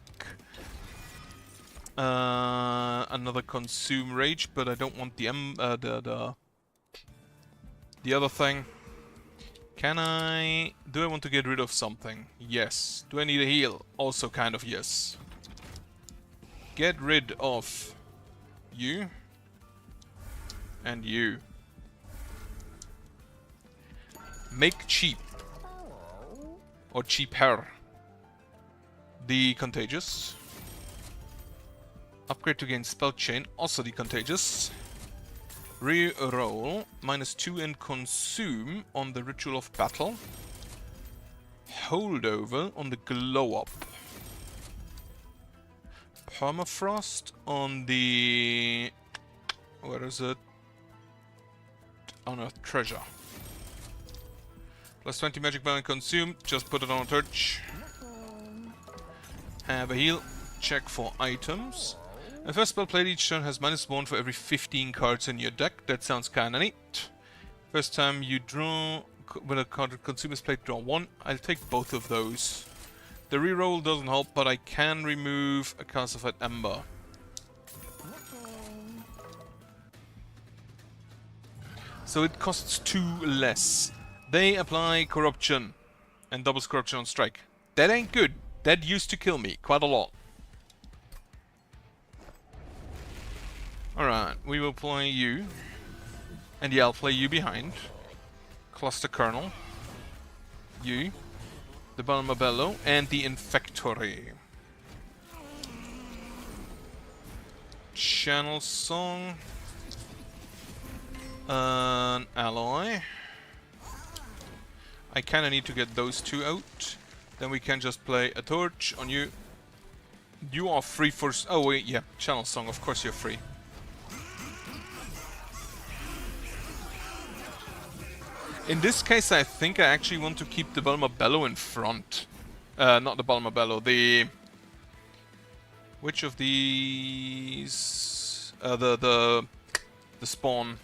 Another Consume Rage, but I don't want the other thing. Can I... Do I want to get rid of something? Yes. Do I need a heal? Also kind of yes. Get rid of you. And you. Make cheap. Or cheaper. The Contagious. Upgrade to gain Spell Chain. Also the Contagious. Reroll. -2 and Consume on the Ritual of Battle. Holdover on the Glow Up. Permafrost on the... Where is it? Unearthed Treasure. Plus 20 Magic Bell and Consume. Just put it on a torch. Have a heal. Check for items. The first spell played each turn has -1 for every 15 cards in your deck. That sounds kinda neat. First time you draw... When a card consume is played, draw 1. I'll take both of those. The reroll doesn't help, but I can remove a Calcified Ember. So it costs 2 less. They apply Corruption. And doubles Corruption on strike. That ain't good. That used to kill me quite a lot. Alright, we will play you. And yeah, I'll play you behind. Cluster Kernel. You. The Bulma Bello. And the Infectory. Channel Song. An Alloy. I kinda need to get those two out. Then we can just play a torch on you. You are free for... Oh wait, yeah. Channel Song, of course you're free. In this case, I think I actually want to keep the Bulma Bello in front. Not the Bulma Bello, the... Which of these... the spawn.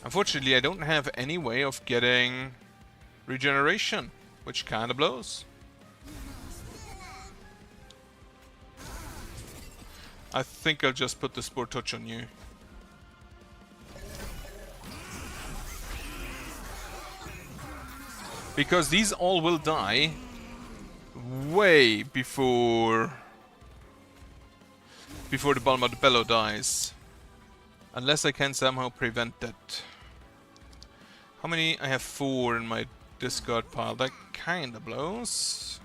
Unfortunately, I don't have any way of getting regeneration, which kinda blows. I think I'll just put the Spore Touch on you. Because these all will die way before the Bulma Bello dies. Unless I can somehow prevent that. How many? I have 4 in my discard pile. That kinda blows.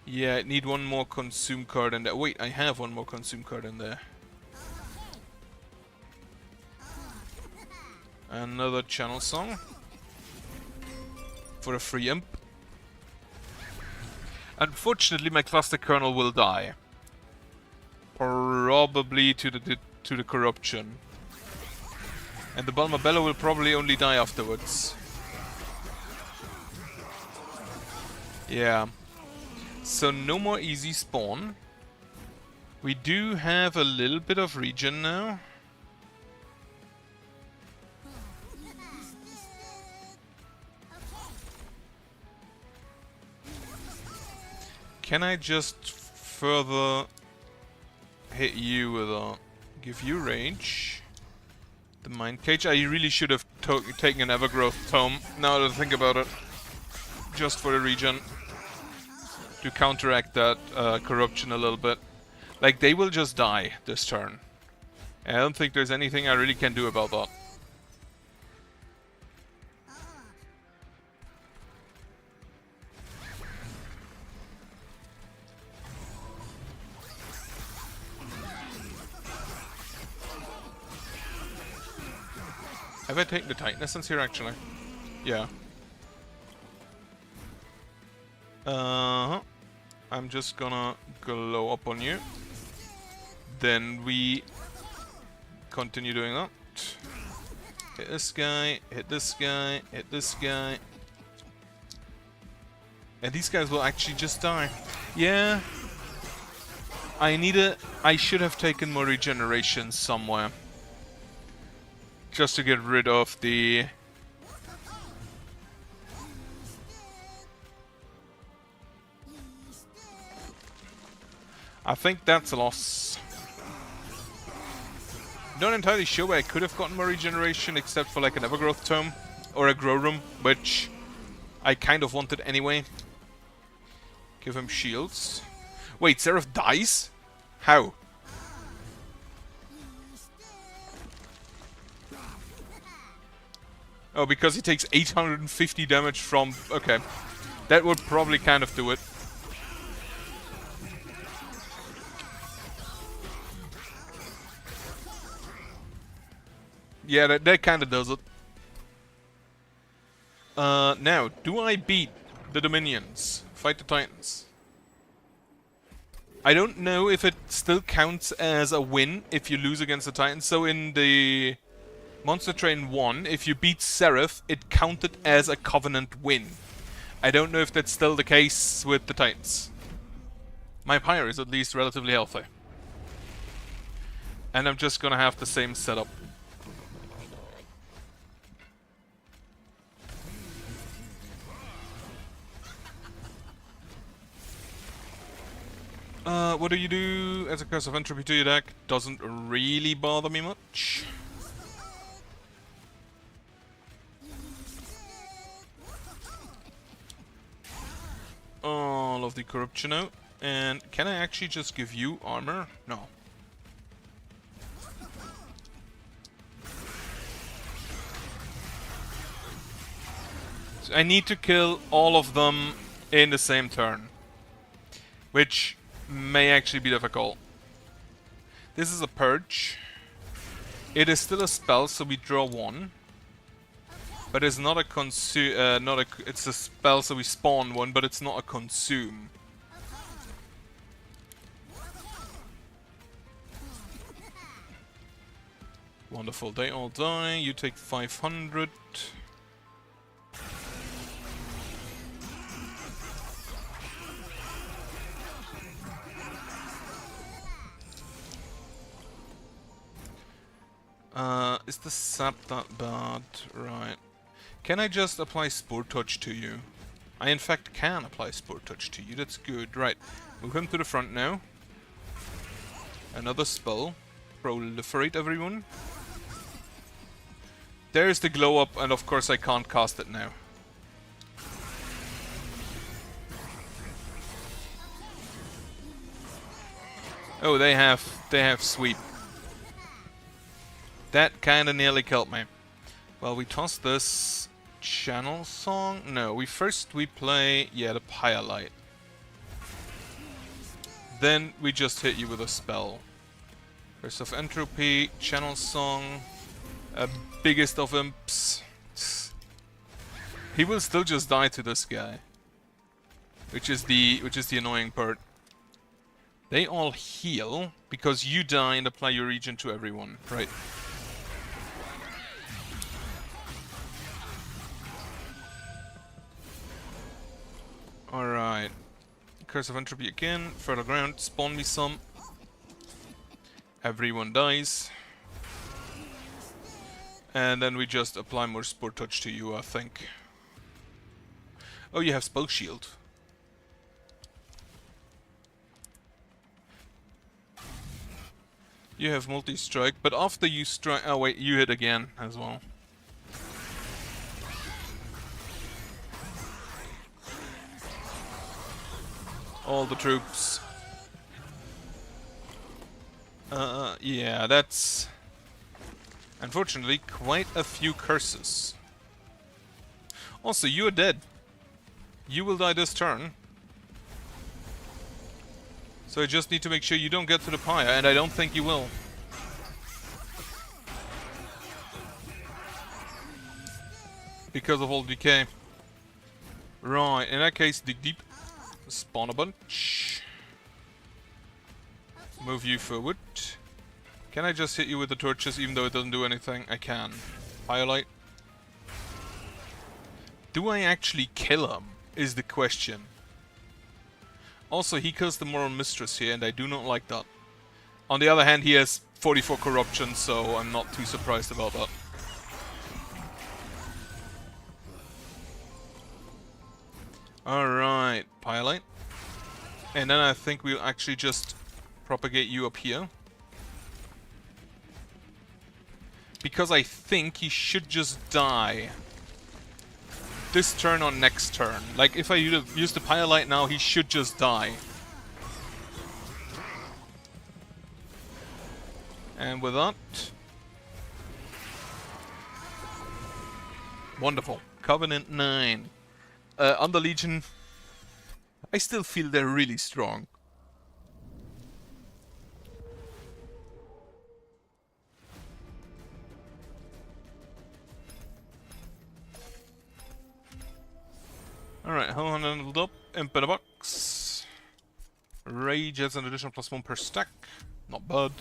Yeah, I need one more Consume card in there. Wait, I have one more Consume card in there. Another Channel Song. For a free imp. Unfortunately, my Cluster Kernel will die. Probably to the corruption. And the Bulma Bella will probably only die afterwards. Yeah. So no more easy spawn. We do have a little bit of regen now. Can I just further hit you with a... give you range? The Mind Cage? I really should have taken an Evergrowth Tome, now that I think about it. Just for the regen. To counteract that corruption a little bit. Like, they will just die this turn. And I don't think there's anything I really can do about that. Have I taken the Titan Essence here, actually? Yeah. I'm just gonna glow up on you. Then we continue doing that. Hit this guy, hit this guy, hit this guy. And these guys will actually just die. Yeah. I should have taken more regeneration somewhere. Just to get rid of the... I think that's a loss. Not entirely sure where I could have gotten more regeneration except for like an Evergrowth Tome or a Grow Room, which I kind of wanted anyway. Give him shields. Wait, Seraph dies? How? Oh, because he takes 850 damage from... Okay. That would probably kind of do it. Yeah, that kind of does it. Now, do I beat the Dominions? Fight the Titans? I don't know if it still counts as a win if you lose against the Titans. So in the Monster Train 1, if you beat Seraph, it counted as a Covenant win. I don't know if that's still the case with the Titans. My Pyre is at least relatively healthy. And I'm just gonna have the same setup. What do you do as a Curse of Entropy to your deck? Doesn't really bother me much. All of the corruption out. And can I actually just give you armor? No. So I need to kill all of them in the same turn. Which may actually be difficult. This is a Purge. It is still a spell, so we draw one. But it's not a consume. It's a spell, so we spawn one, but it's not a consume. Wonderful. They all die. You take 500. Is the sap that bad? Right. Can I just apply Spore Touch to you? I in fact can apply Spore Touch to you, that's good. Right, move him to the front now. Another spell. Proliferate everyone. There's the glow up, and of course I can't cast it now. Oh, they have sweep. That kinda nearly killed me. Well, we toss this channel song. No, we play, yeah, the Pyrelight. Then we just hit you with a spell. Curse of Entropy, channel song, biggest of imps. He will still just die to this guy, which is the annoying part. They all heal because you die and apply your regen to everyone, right? Alright. Curse of Entropy again. Fertile Ground. Spawn me some. Everyone dies. And then we just apply more Spore Touch to you, I think. Oh, you have Spell Shield. You have multi-strike, but after you strike... Oh wait, you hit again as well. All the troops. Yeah, that's... Unfortunately, quite a few curses. Also, you are dead. You will die this turn. So I just need to make sure you don't get to the pyre, and I don't think you will. Because of all decay. Right, in that case, dig deep. Spawn a bunch. Move you forward. Can I just hit you with the torches even though it doesn't do anything? I can. Firelight. Do I actually kill him? Is the question. Also, he kills the Moral Mistress here, and I do not like that. On the other hand, he has 44 corruption, so I'm not too surprised about that. Alright, Pyrelight. And then I think we'll actually just propagate you up here. Because I think he should just die this turn or next turn. Like, if I use the Pyrelight now, he should just die. And with that... Wonderful. Covenant 9. Under Legion, I still feel they're really strong. Alright, hold on, up. Imp in a box. Rage has an additional +1 per stack. Not bad.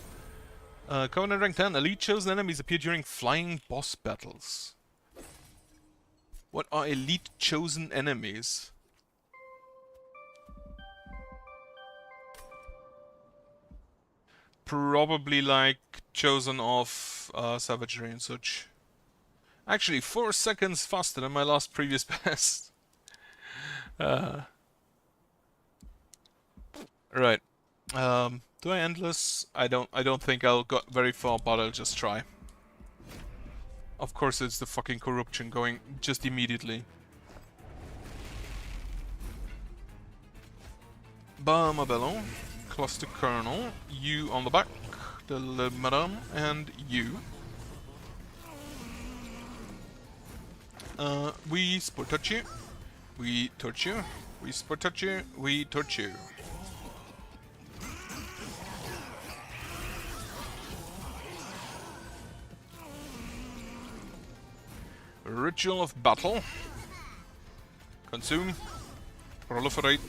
Covenant rank 10. Elite chosen enemies appear during flying boss battles. What are elite chosen enemies? Probably like chosen of savagery and such. Actually, 4 seconds faster than my last previous best. Right. Do I endless? I don't think I'll go very far, but I'll just try. Of course it's the fucking corruption going just immediately. Barmabello, Cluster Colonel, you on the back, the Madame, and you. We Spore Touch you. We torch you. We Spore Touch you. We torch you. Ritual of Battle. Consume. Proliferate.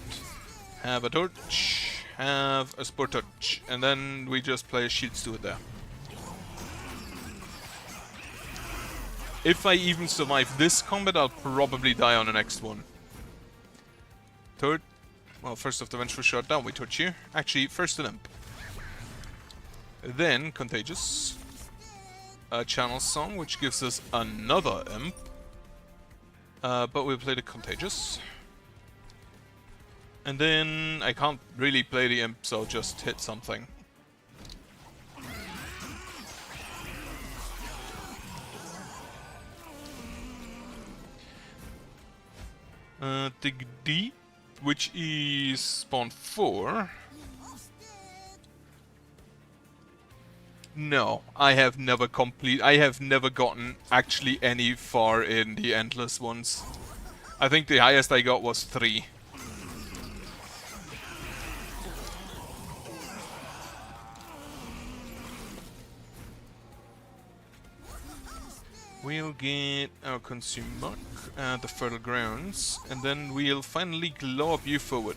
Have a torch. Have a Spore Touch. And then we just play a Shield Steward there. If I even survive this combat, I'll probably die on the next one. Third. Well, first of the Vengeful Shot down, we torch you. Actually, first an Imp. Then Contagious. A Channel Song, which gives us another Imp. But we'll play the Contagious. And then I can't really play the Imp, so just hit something. Dig Deep, which is spawn 4. No, I have never gotten actually any far in the Endless ones. I think the highest I got was 3. We'll get our Consume Mark, the Fertile Grounds, and then we'll finally glob you forward.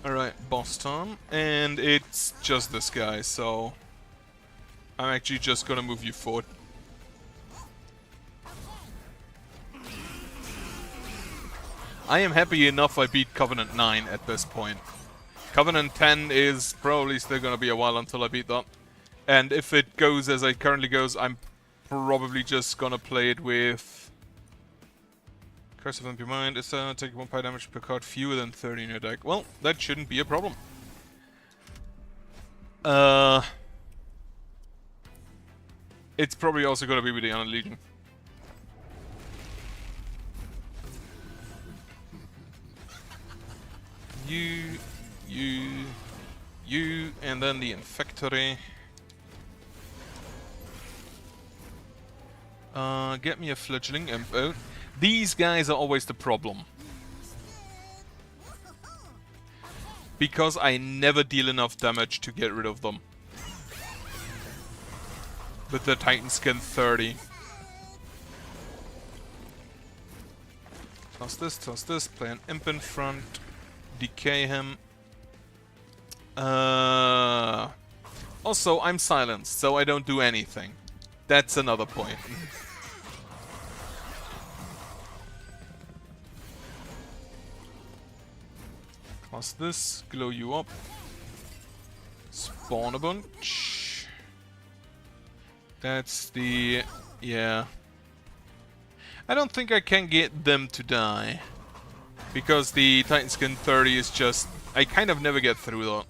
Alright, boss time, and it's just this guy, so... I'm actually just gonna move you forward. I am happy enough I beat Covenant 9 at this point. Covenant 10 is probably still gonna be a while until I beat that. And if it goes as it currently goes, I'm probably just gonna play it with... Curse of Empty Mind is take 1 fire damage per card fewer than 30 in your deck. Well, that shouldn't be a problem. It's probably also gonna be with the Honor Legion. You, and then the Infectory. Get me a Fledgling Imp out. These guys are always the problem. Because I never deal enough damage to get rid of them. With the Titan Skin 30. Toss this, play an Imp in front. Decay him. Also, I'm silenced, so I don't do anything. That's another point. Toss this, glow you up. Spawn a bunch. That's the... yeah. I don't think I can get them to die. Because the Titan Skin 30 is just... I kind of never get through that.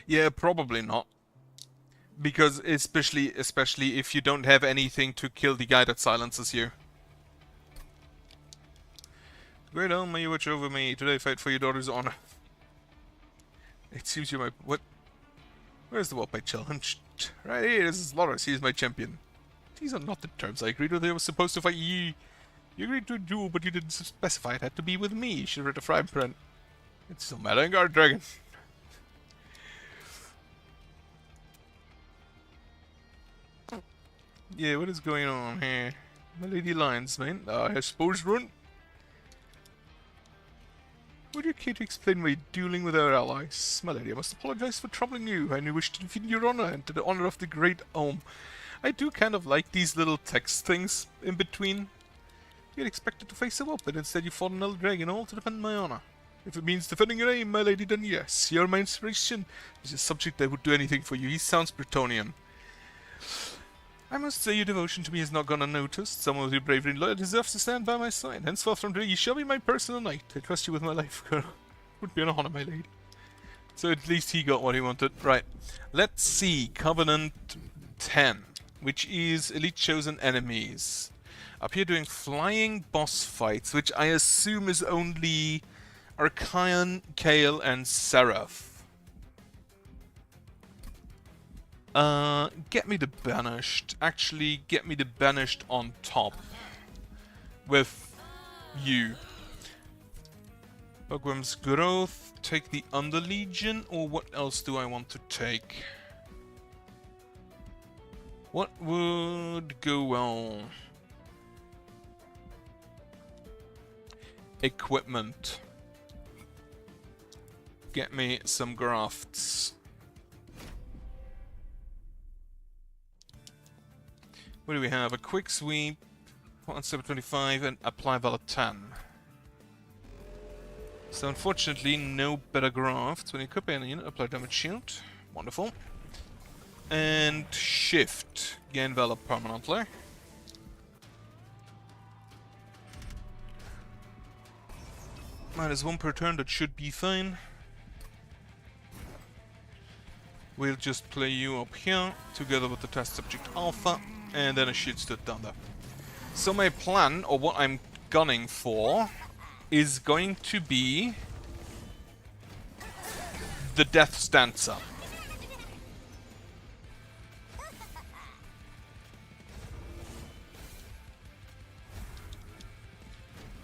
Yeah, probably not. Because especially if you don't have anything to kill the guy that silences you. Great Elm, may you watch over me. Today fight for your daughter's honor. It seems you're my... what? Where's the Warpied challenge? Right here, this is Loras, he is my champion. These are not the terms I agreed with. I was supposed to fight you. You agreed to a duel, but you didn't specify it had to be with me. You should have read the fine print. It's still matter, Guard Dragon. Yeah, what is going on here? My Lady Lions, man. I suppose run. Would you care to explain my dueling with our allies? My lady, I must apologize for troubling you. I only wish to defend your honor and to the honor of the Great Elm. I do kind of like these little text things in between. You had expected to face a wolf, but instead you fought an old dragon, all to defend my honor. If it means defending your aim, my lady, then yes. You're my inspiration. As a subject, I would do anything for you. He sounds Bretonnian. I must say your devotion to me has not gone unnoticed. Someone with your bravery and loyalty deserves to stand by my side. Henceforth from today, you shall be my personal knight. I trust you with my life, girl. Would be an honor, my lady. So at least he got what he wanted. Right. Let's see. Covenant 10, which is Elite Chosen Enemies. Up here doing flying boss fights, which I assume is only Archaon, Kael, and Seraph. Get me the Banished. Actually, get me the Banished on top. With you. Bugworm's Growth. Take the Underlegion, or what else do I want to take? What would go well? Equipment. Get me some grafts. What do we have? A quick sweep, 725, and apply Valor 10. So unfortunately, no better grafts. When you equip any unit, apply damage shield. Wonderful. And shift. Gain Valor permanently. -1 per turn, that should be fine. We'll just play you up here, together with the test subject Alpha. And then a shoot stood down there. So my plan, or what I'm gunning for, is going to be the Death Stanza.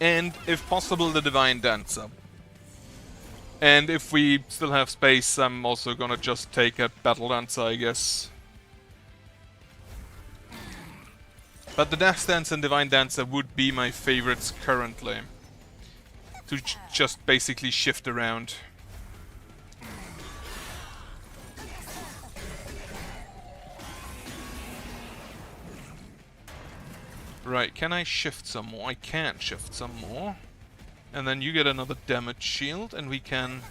And, if possible, the Divine Dancer. And if we still have space, I'm also gonna just take a Battle Dancer, I guess. But the Death Dance and Divine Dancer would be my favorites currently. To just basically shift around. Right, can I shift some more? I can shift some more. And then you get another damage shield, and we can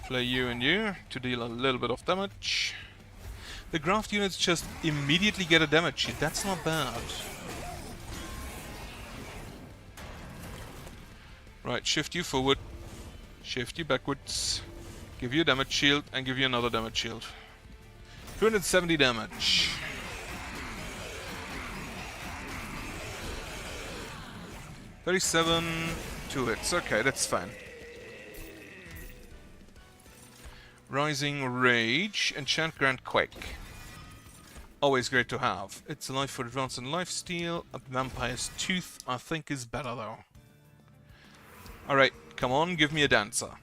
play you and you to deal a little bit of damage. The graft units just immediately get a damage shield. That's not bad. Right, shift you forward, shift you backwards, give you a damage shield, and give you another damage shield. 270 damage. $37 hits. Okay, that's fine. Rising Rage, Enchant Grand Quake. Always great to have. It's a life for advance and lifesteal. A Vampire's Tooth I think is better though. Alright, come on, give me a Dancer.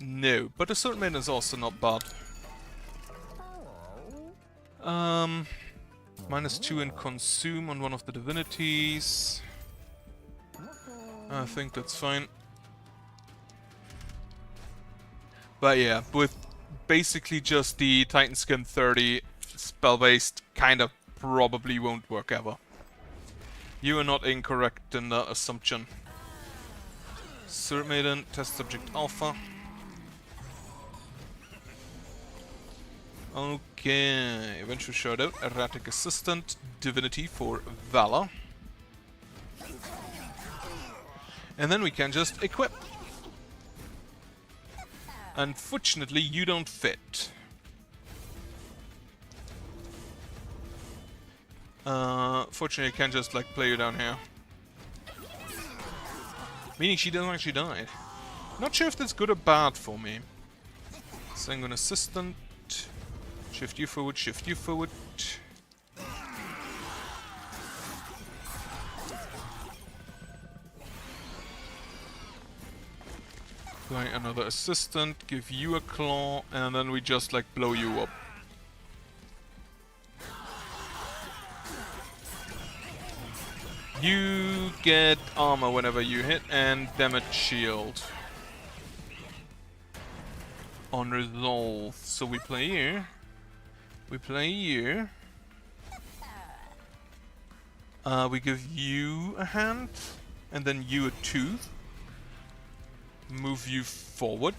No, but a Sword Maiden is also not bad. -2 in Consume on one of the divinities. I think that's fine. But yeah, with basically just the Titan Skin 30 spell-based, kind of probably won't work ever. You are not incorrect in that assumption. Sword Maiden, Test Subject Alpha. Okay, Eventual Shoutout, Erratic Assistant, Divinity for Valor. And then we can just equip. Unfortunately, you don't fit. Fortunately, I can just like play you down here. Meaning she doesn't actually die. Not sure if that's good or bad for me. Sanguine Assistant. Shift you forward, shift you forward. Play another assistant, give you a claw, and then we just like blow you up. You get armor whenever you hit and damage shield. On resolve. So we play you. We play you. We give you a hand, and then you a tooth. Move you forward.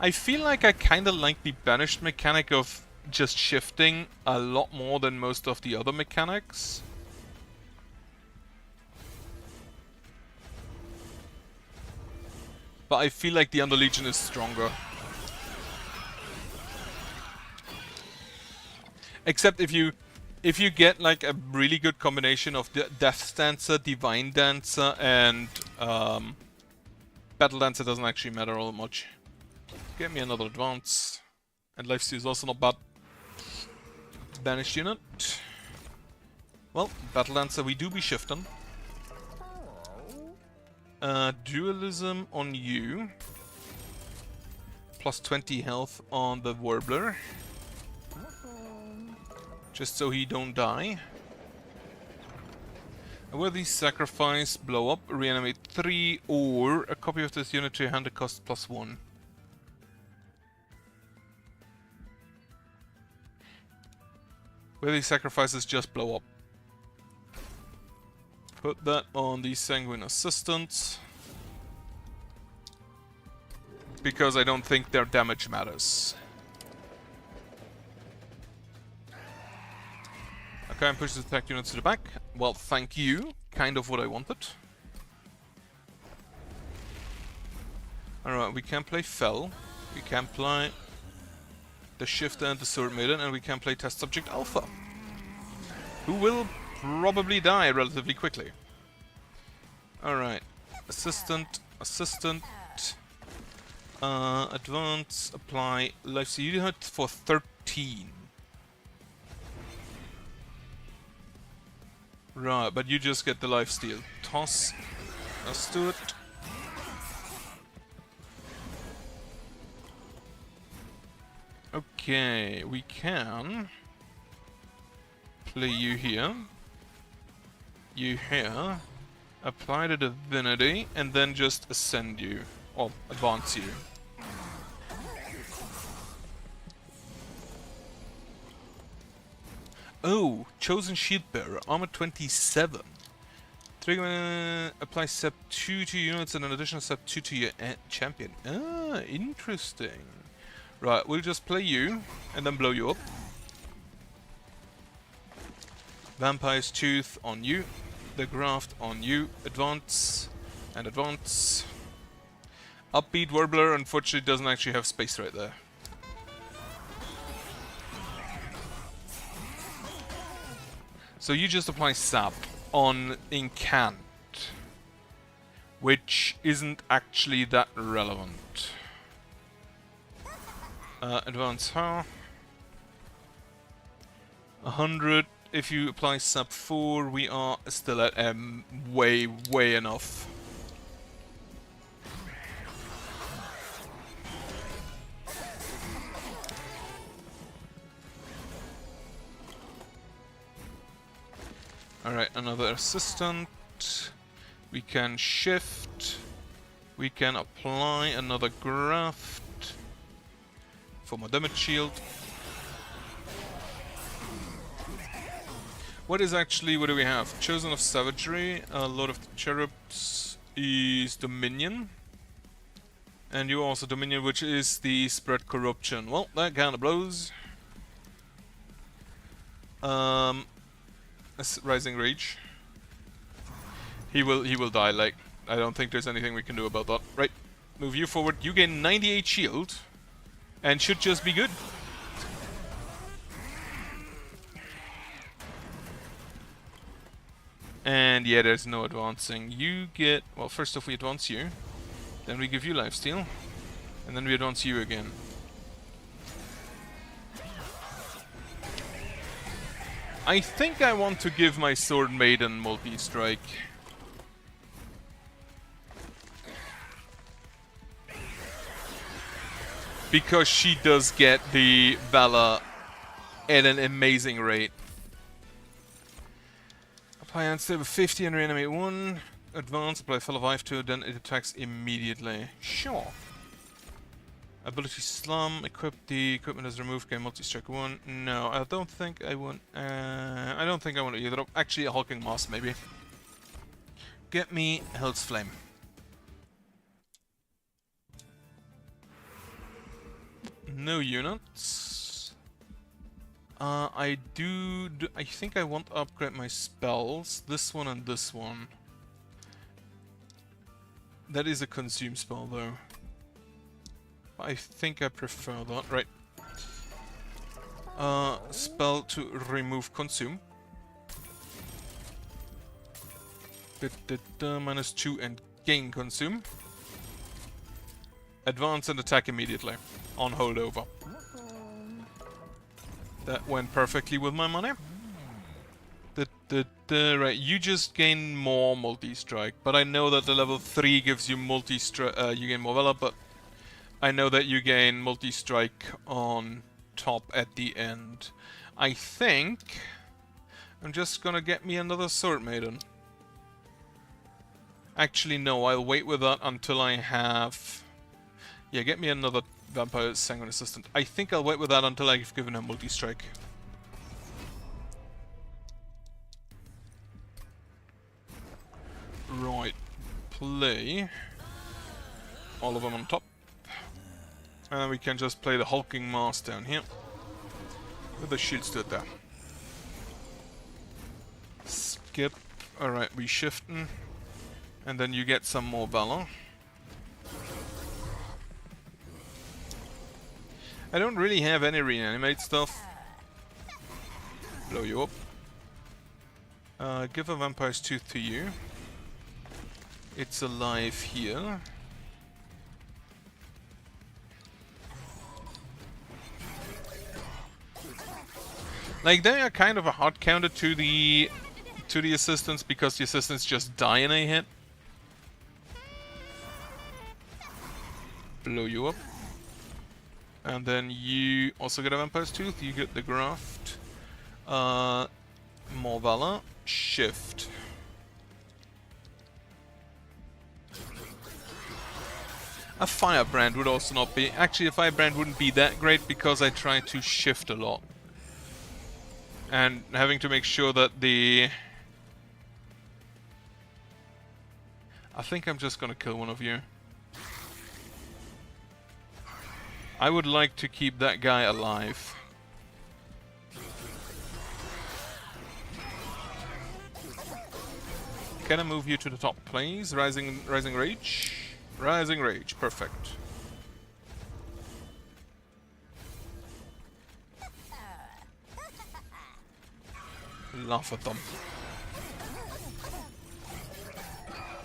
I feel like I kinda like the banished mechanic of just shifting a lot more than most of the other mechanics. But I feel like the Underlegion is stronger. Except if you get like a really good combination of the Death Dancer, Divine Dancer, and Battle Dancer doesn't actually matter all that much. Get me another advance. And Lifesteal is also not bad. Banished unit. Well, Battle Dancer we do be shifting. Dualism on you. Plus 20 health on the Warbler. Just so he don't die. A worthy sacrifice, blow up, reanimate 3, or a copy of this unit to your hand that costs +1. Worthy sacrifices just blow up. Put that on the Sanguine Assistants. Because I don't think their damage matters. Okay, and push the attack units to the back. Well, thank you. Kind of what I wanted. Alright, we can play Fell. We can play the Shifter and the Sword Maiden, and we can play Test Subject Alpha. Who will probably die relatively quickly. Alright. Assistant, Assistant. Advance, apply life. So you hit for 13. Right, but you just get the lifesteal. Toss. Let's do it. Okay, we can play you here, you here, apply the divinity, and then just ascend you, or advance you. Oh, Chosen Shield Bearer, armor 27. Trigger apply step 2 to units and an additional step 2 to your champion. Ah, interesting. Right, we'll just play you and then blow you up. Vampire's Tooth on you. The Graft on you. Advance and advance. Upbeat Warbler unfortunately doesn't actually have space right there. So you just apply sap on Incant, which isn't actually that relevant. Advance her. 100. If you apply sap 4, we are still at way enough. Alright, another assistant. We can shift. We can apply another graft for my damage shield. What do we have? Chosen of Savagery, Lord of the Cherubs is Dominion. And you also Dominion, which is the Spread Corruption. Well, that kind of blows. Rising Rage. He will die, like, I don't think there's anything we can do about that. Right, move you forward. You gain 98 shield, and should just be good. And yeah, there's no advancing. You get, well, first off we advance you, then we give you lifesteal, and then we advance you again. I think I want to give my Sword Maiden multi-strike. Because she does get the Valor at an amazing rate. Apply unstable 50 and reanimate 1. Advance, apply Fellow Vive to, then it attacks immediately. Sure. Ability Slum, equip the equipment as removed, gain multi-strike 1. No, I don't think I want. I don't think I want to either. Actually, a Hulking Mass maybe. Get me Hell's Flame. No units. I think I want to upgrade my spells. This one and this one. That is a consume spell though. I think I prefer that. Right. Spell to remove consume. -2 and gain consume. Advance and attack immediately. On holdover. That went perfectly with my money. Right, you just gain more multi-strike, but I know that the level 3 gives you multi-strike, you gain more valor, but I know that you gain multi-strike on top at the end. I think I'm just gonna get me another Sword Maiden. Actually, no, I'll wait with that until I have... Yeah, get me another Vampire Sanguine Assistant. I think I'll wait with that until I've given her multi-strike. Right, play all of them on top. And then we can just play the Hulking Mass down here. With the shield stood there. Skip. Alright, we shifting. And then you get some more Valor. I don't really have any reanimate stuff. Blow you up. Give a Vampire's Tooth to you. It's alive here. Like, they are kind of a hard counter to the assistants because the assistants just die in a hit. Blow you up. And then you also get a Vampire's Tooth, you get the Graft. More Valor. Shift. A Firebrand would also not be... Actually, a Firebrand wouldn't be that great because I try to shift a lot. And having to make sure that the... I think I'm just gonna kill one of you. I would like to keep that guy alive. Can I move you to the top, please? Rising Rage? Rising Rage, perfect. Laugh at them.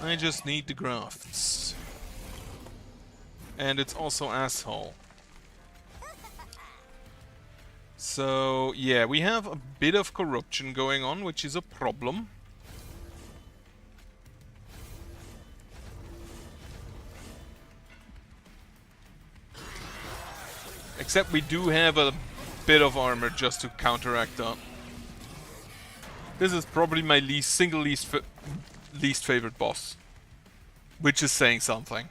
I just need the grafts. And it's also asshole. So, yeah, we have a bit of corruption going on, which is a problem. Except we do have a bit of armor just to counteract that. This is probably my least favorite boss. Which is saying something.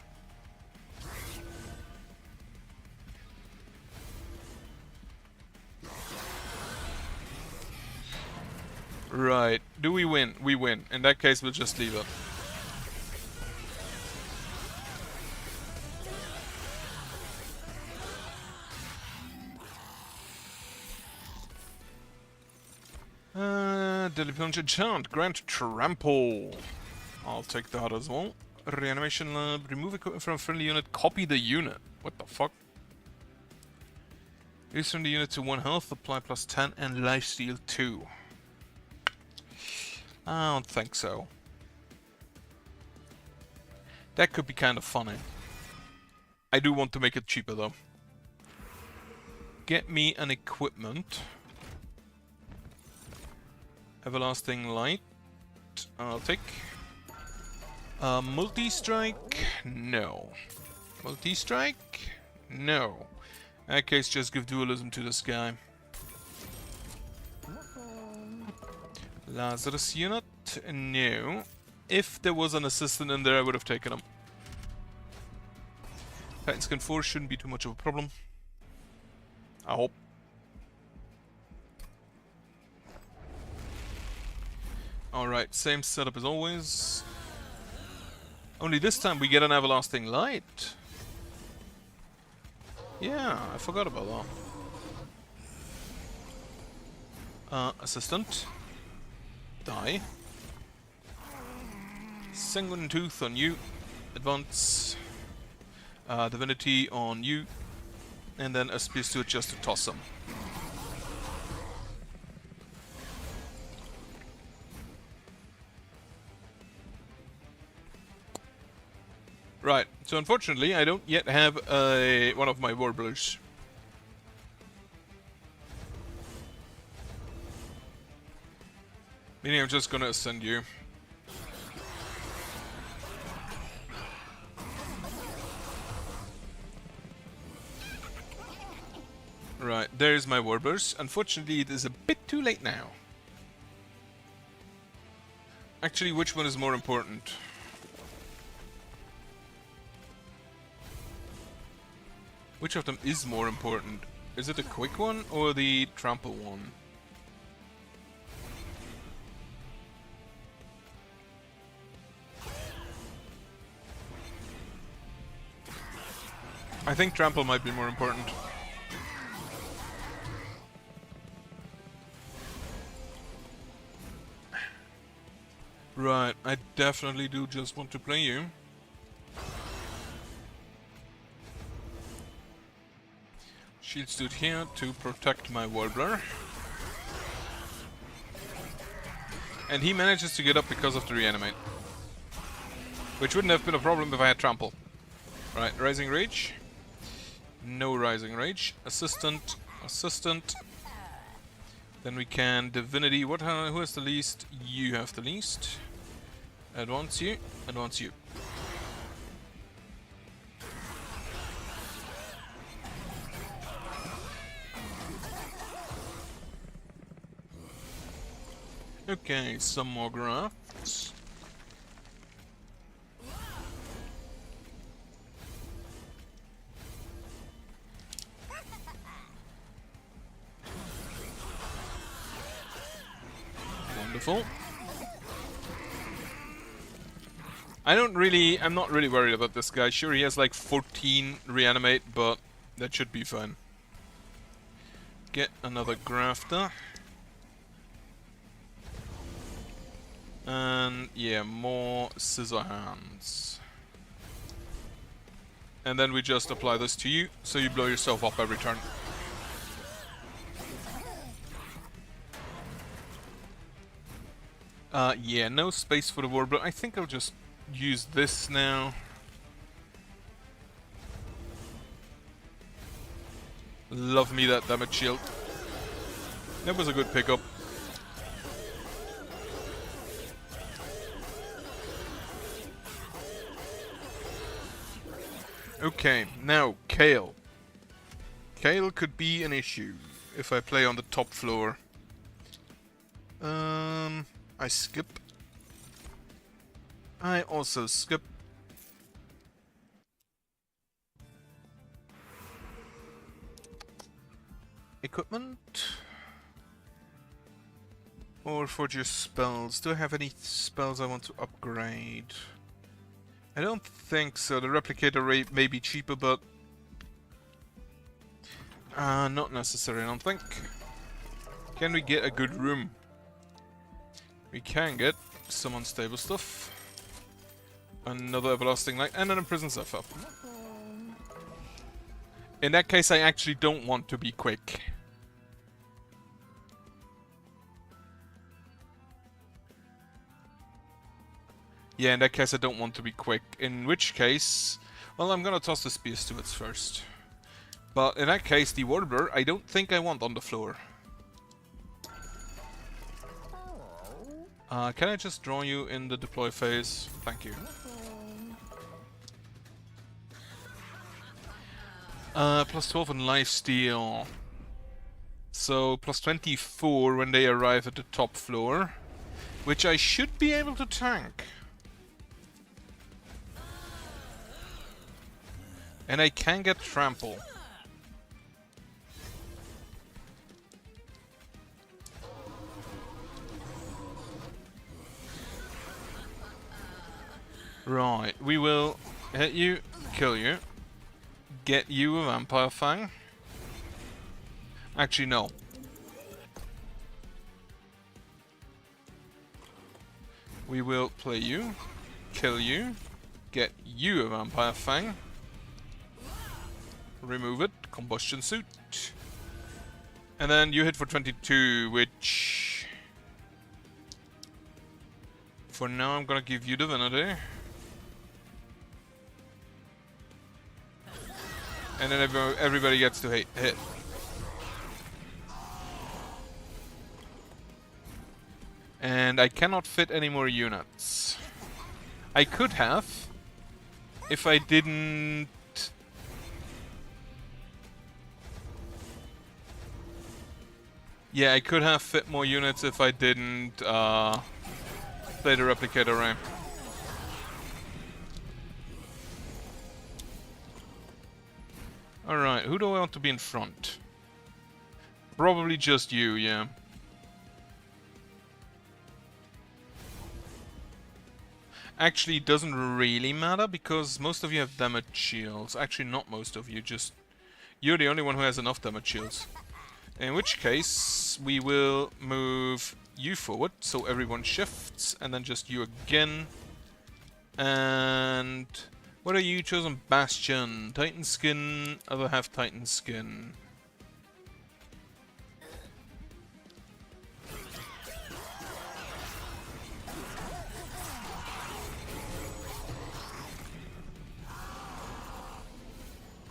Right. Do we win? We win. In that case, we'll just leave it. Deadly Punch Enchant. Grant Trample. I'll take that as well. Reanimation Lab. Remove equipment from a friendly unit. Copy the unit. What the fuck? Use from the unit to 1 health. Apply plus 10 and lifesteal 2. I don't think so. That could be kind of funny. I do want to make it cheaper though. Get me an equipment. Everlasting Light. I'll take. Multi-strike? No. Multi-strike? No. In that case, just give dualism to this guy. Lazarus unit? No. If there was an assistant in there, I would have taken him. Titan Skin 4 shouldn't be too much of a problem. I hope. Alright, same setup as always. Only this time we get an Everlasting Light. Yeah, I forgot about that. Assistant. Die. Sanguine Tooth on you. Advance. Divinity on you. And then a Spear Steward just to toss him. Right, so unfortunately I don't yet have one of my Warblers. Meaning I'm just gonna ascend you. Right, there's my Warblers. Unfortunately it is a bit too late now. Actually, which one is more important? Which of them is more important? Is it the quick one or the trample one? I think trample might be more important. Right, I definitely do just want to play you. Shield stood here to protect my Warbler. And he manages to get up because of the reanimate. Which wouldn't have been a problem if I had trample. Right, Rising Rage. No Rising Rage. Assistant. Assistant. Then we can Divinity. Who has the least? You have the least. Advance you. Advance you. Okay, some more grafts. Wonderful. I'm not really worried about this guy. Sure, he has like 14 reanimate, but that should be fine. Get another grafter. And yeah, more scissor hands. And then we just apply this to you, so you blow yourself up every turn. Yeah, no space for the Warbler. I think I'll just use this now. Love me that damage shield. That was a good pickup. Okay, now Kayle. Kayle could be an issue if I play on the top floor. I skip. I also skip. Equipment? Or for just spells? Do I have any spells I want to upgrade? I don't think so. The replicator rate may be cheaper, but not necessary, I don't think. Can we get a good room? We can get some unstable stuff. Another everlasting light and an imprisoned Zephyr. In that case, I actually don't want to be quick. Yeah, in that case I don't want to be quick. In which case, well, I'm gonna toss the Spear Stewards first. But in that case, the Warbler, I don't think I want on the floor. Can I just draw you in the deploy phase? Thank you. Plus 12 on lifesteal. So, plus 24 when they arrive at the top floor. Which I should be able to tank. And I can get trample. Right, we will hit you, kill you, get you a Vampire Fang. Actually, no. We will play you, kill you, get you a Vampire Fang, remove it, Combustion Suit, and then you hit for 22, which for now I'm gonna give you Divinity. And then everybody gets to hit. And I cannot fit any more units. I could have, if I didn't... Yeah, I could have fit more units if I didn't play the Replicator Ray. Alright, who do I want to be in front? Probably just you, yeah. Actually, it doesn't really matter because most of you have damage shields. Actually, not most of you, just... You're the only one who has enough damage shields. In which case, we will move you forward, so everyone shifts, and then just you again. And... What are you chosen? Bastion. Titan skin. Other half Titan skin.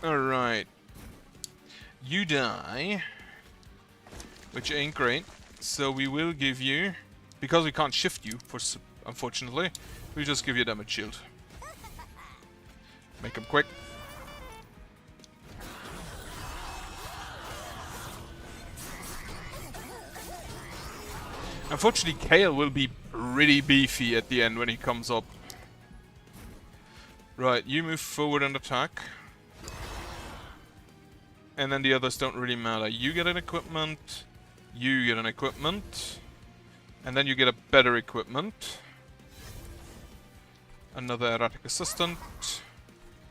Alright. You die. Which ain't great. So we will give you... Because we can't shift you, unfortunately, we just give you a damage shield. Make him quick. Unfortunately, Kale will be pretty beefy at the end when he comes up. Right, you move forward and attack. And then the others don't really matter. You get an equipment, you get an equipment, and then you get a better equipment. Another erratic assistant,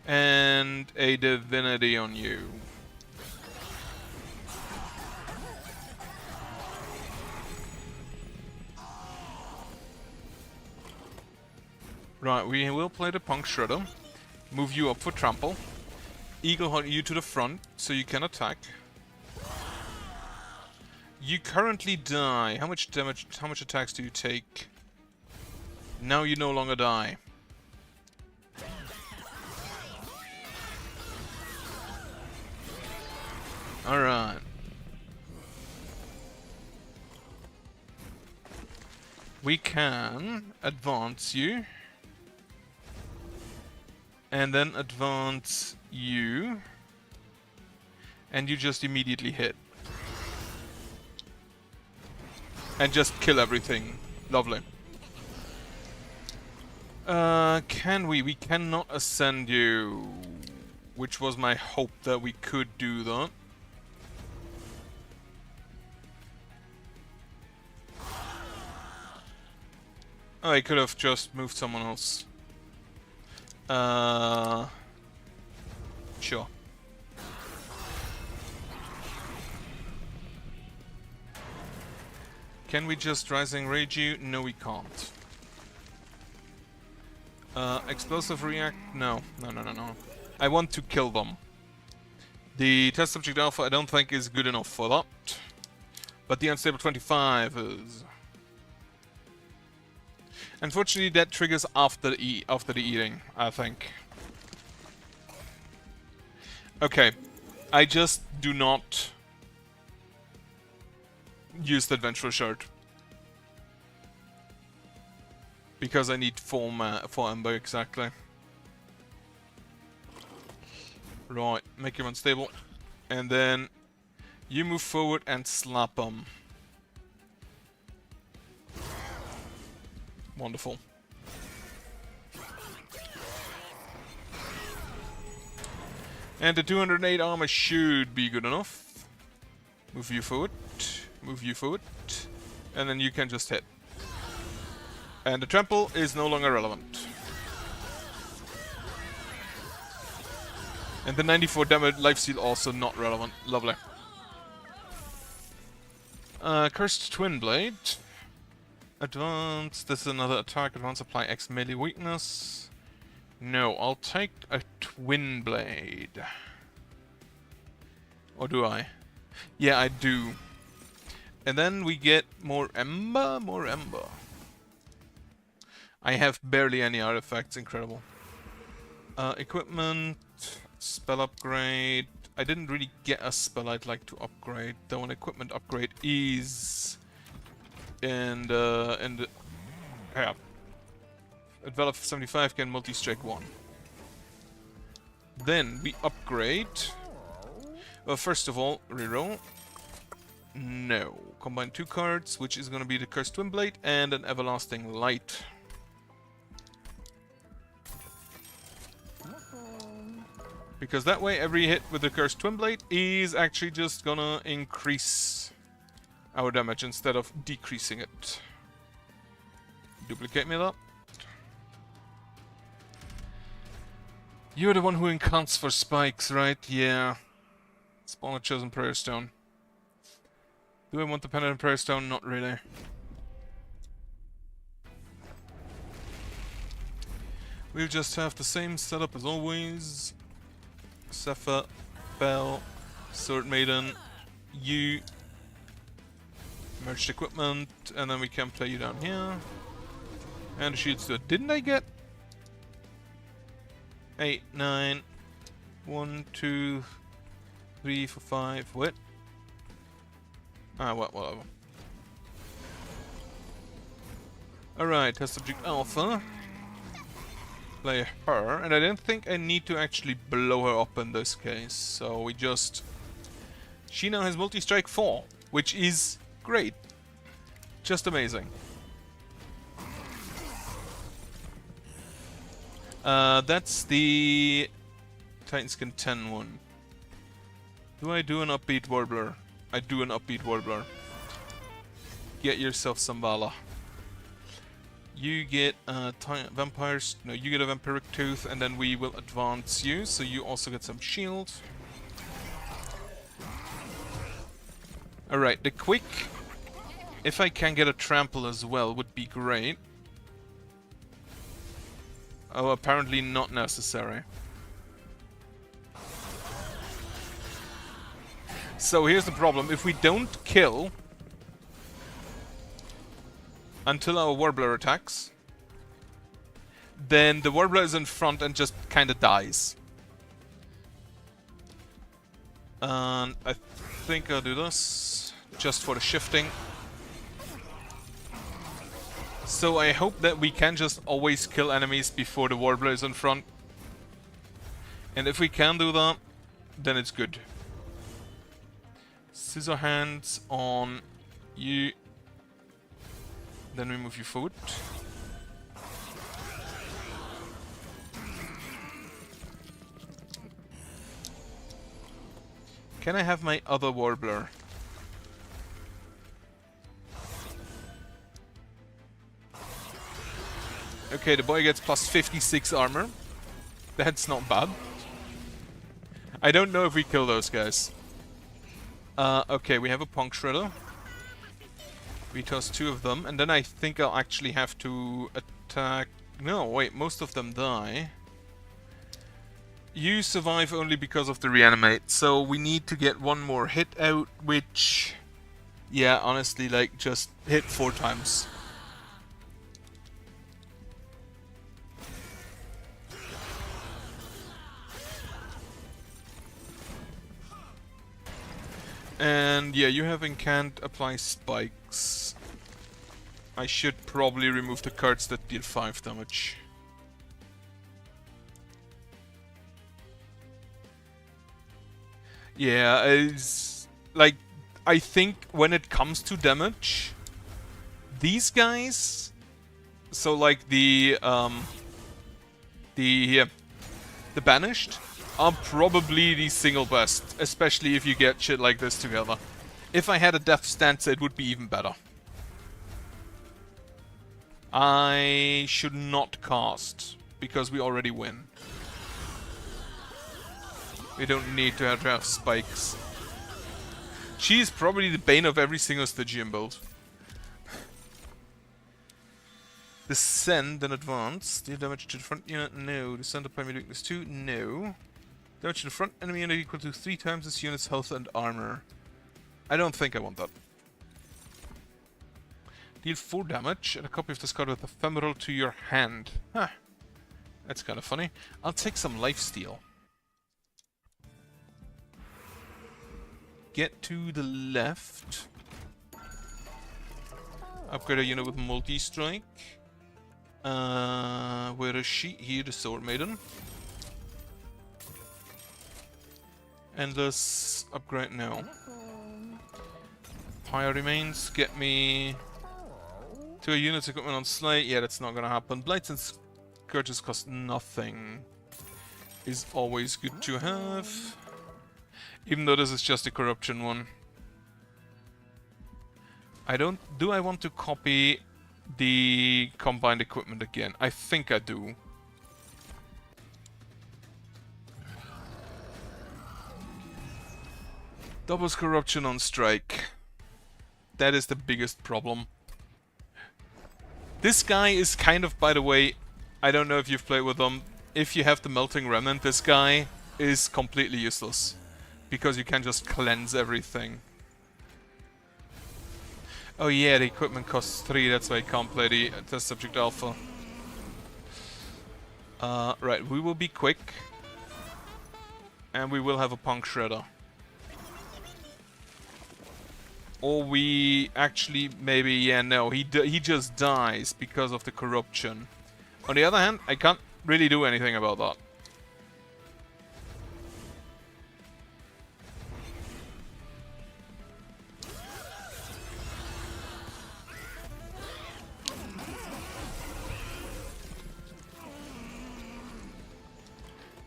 and a divinity on you. Right, we will play the Punk Shredder, move you up for trample, Eagle Hunt you to the front so you can attack. You currently die. How much damage, how much attacks do you take? Now you no longer die. Alright. We can advance you. And then advance you. And you just immediately hit. And just kill everything. Lovely. Can we? We cannot ascend you. Which was my hope that we could do that. Oh, I could have just moved someone else. Sure. Can we just Rising Rage you? No, we can't. Explosive React? No. No. I want to kill them. The Test Subject Alpha I don't think is good enough for that. But the Unstable 25 is... Unfortunately, that triggers after the eating, I think. Okay, I just do not use the Adventurer Shard because I need 4 Ember exactly. Right, make him unstable, and then you move forward and slap him. Wonderful. And the 208 armor should be good enough. Move you forward, and then you can just hit. And the trample is no longer relevant. And the 94 damage lifesteal also not relevant. Lovely. Cursed Twin Blade. Advance. This is another attack. Advance, apply X melee weakness. No, I'll take a Twin Blade. Or do I? Yeah, I do. And then we get more Ember? More Ember. I have barely any artifacts. Incredible. Equipment. Spell upgrade. I didn't really get a spell I'd like to upgrade. Though an equipment upgrade is... And yeah. At Valor 75 can multi-strike 1. Then we upgrade. Well, first of all, reroll. No. Combine 2 cards, which is going to be the Cursed Twin Blade and an Everlasting Light. Because that way, every hit with the Cursed Twin Blade is actually just gonna increase our damage instead of decreasing it. Duplicate me that. You're the one who encants for spikes, right? Yeah. Spawn a Chosen Prayer Stone. Do I want the Penitent Prayer Stone? Not really. We'll just have the same setup as always. Sepha, Bell, Sword Maiden, you, merged equipment, and then we can play you down here. And the shield stood. Didn't I get 8, 9, 1, 2, 3, 4, 5, what? Ah, whatever. Alright, Test Subject Alpha. Play her, and I don't think I need to actually blow her up in this case, so we just... She now has multi-strike 4, which is great. Just amazing. That's the Titanskin 10 one. Do I do an upbeat warbler? I do an upbeat warbler. Get yourself some Vala. You get vampires. No, you get a vampiric tooth, and then we will advance you, so you also get some shield. Alright, the quick, if I can get a trample as well, would be great. Oh, apparently not necessary. So here's the problem. If we don't kill until our Warbler attacks, then the Warbler is in front and just kinda dies. And I think I'll do this just for the shifting. So I hope that we can just always kill enemies before the Warbler is in front. And if we can do that, then it's good. Scissor hands on you. Then we move you forward. Can I have my other Warbler? Okay, the boy gets plus 56 armor. That's not bad. I don't know if we kill those guys. Okay, we have a Punk Shredder. We toss 2 of them, and then I think I'll actually have to attack... No, wait, most of them die. You survive only because of the reanimate, so we need to get one more hit out, which... Yeah, honestly, like, just hit 4 times. And yeah, you have can't apply spikes. I should probably remove the cards that deal 5 damage. Yeah, it's like, I think when it comes to damage, these guys, so like the Banished, are probably the single best, especially if you get shit like this together. If I had a Death Stanza, it would be even better. I should not cast, because we already win. We don't need to have spikes. She is probably the bane of every single Stygian build. Descend and advance. Deal damage to the front unit? No. Descend upon me weakness 2? No. Damage to the front enemy unit equal to 3 times this unit's health and armor. I don't think I want that. Deal 4 damage and a copy of this card with Ephemeral to your hand. Huh. That's kind of funny. I'll take some lifesteal. Get to the left. Upgrade a unit with multi-strike. Where is she? Here, the Sword Maiden. Endless upgrade now. Pyre remains. Get me to a unit's equipment on Slay. Yeah, that's not gonna happen. Blights and Scourges cost nothing. Is always good to have. Even though this is just a corruption one. Do I want to copy the combined equipment again? I think I do. Doubles corruption on strike. That is the biggest problem. This guy is kind of, by the way, I don't know if you've played with him. If you have the Melting Remnant, this guy is completely useless. Because you can just cleanse everything. Oh yeah, the equipment costs 3, that's why I can't play the Test Subject Alpha. Right, we will be quick. And we will have a Punk Shredder. Or we actually, maybe, yeah, no, he just dies because of the corruption. On the other hand, I can't really do anything about that.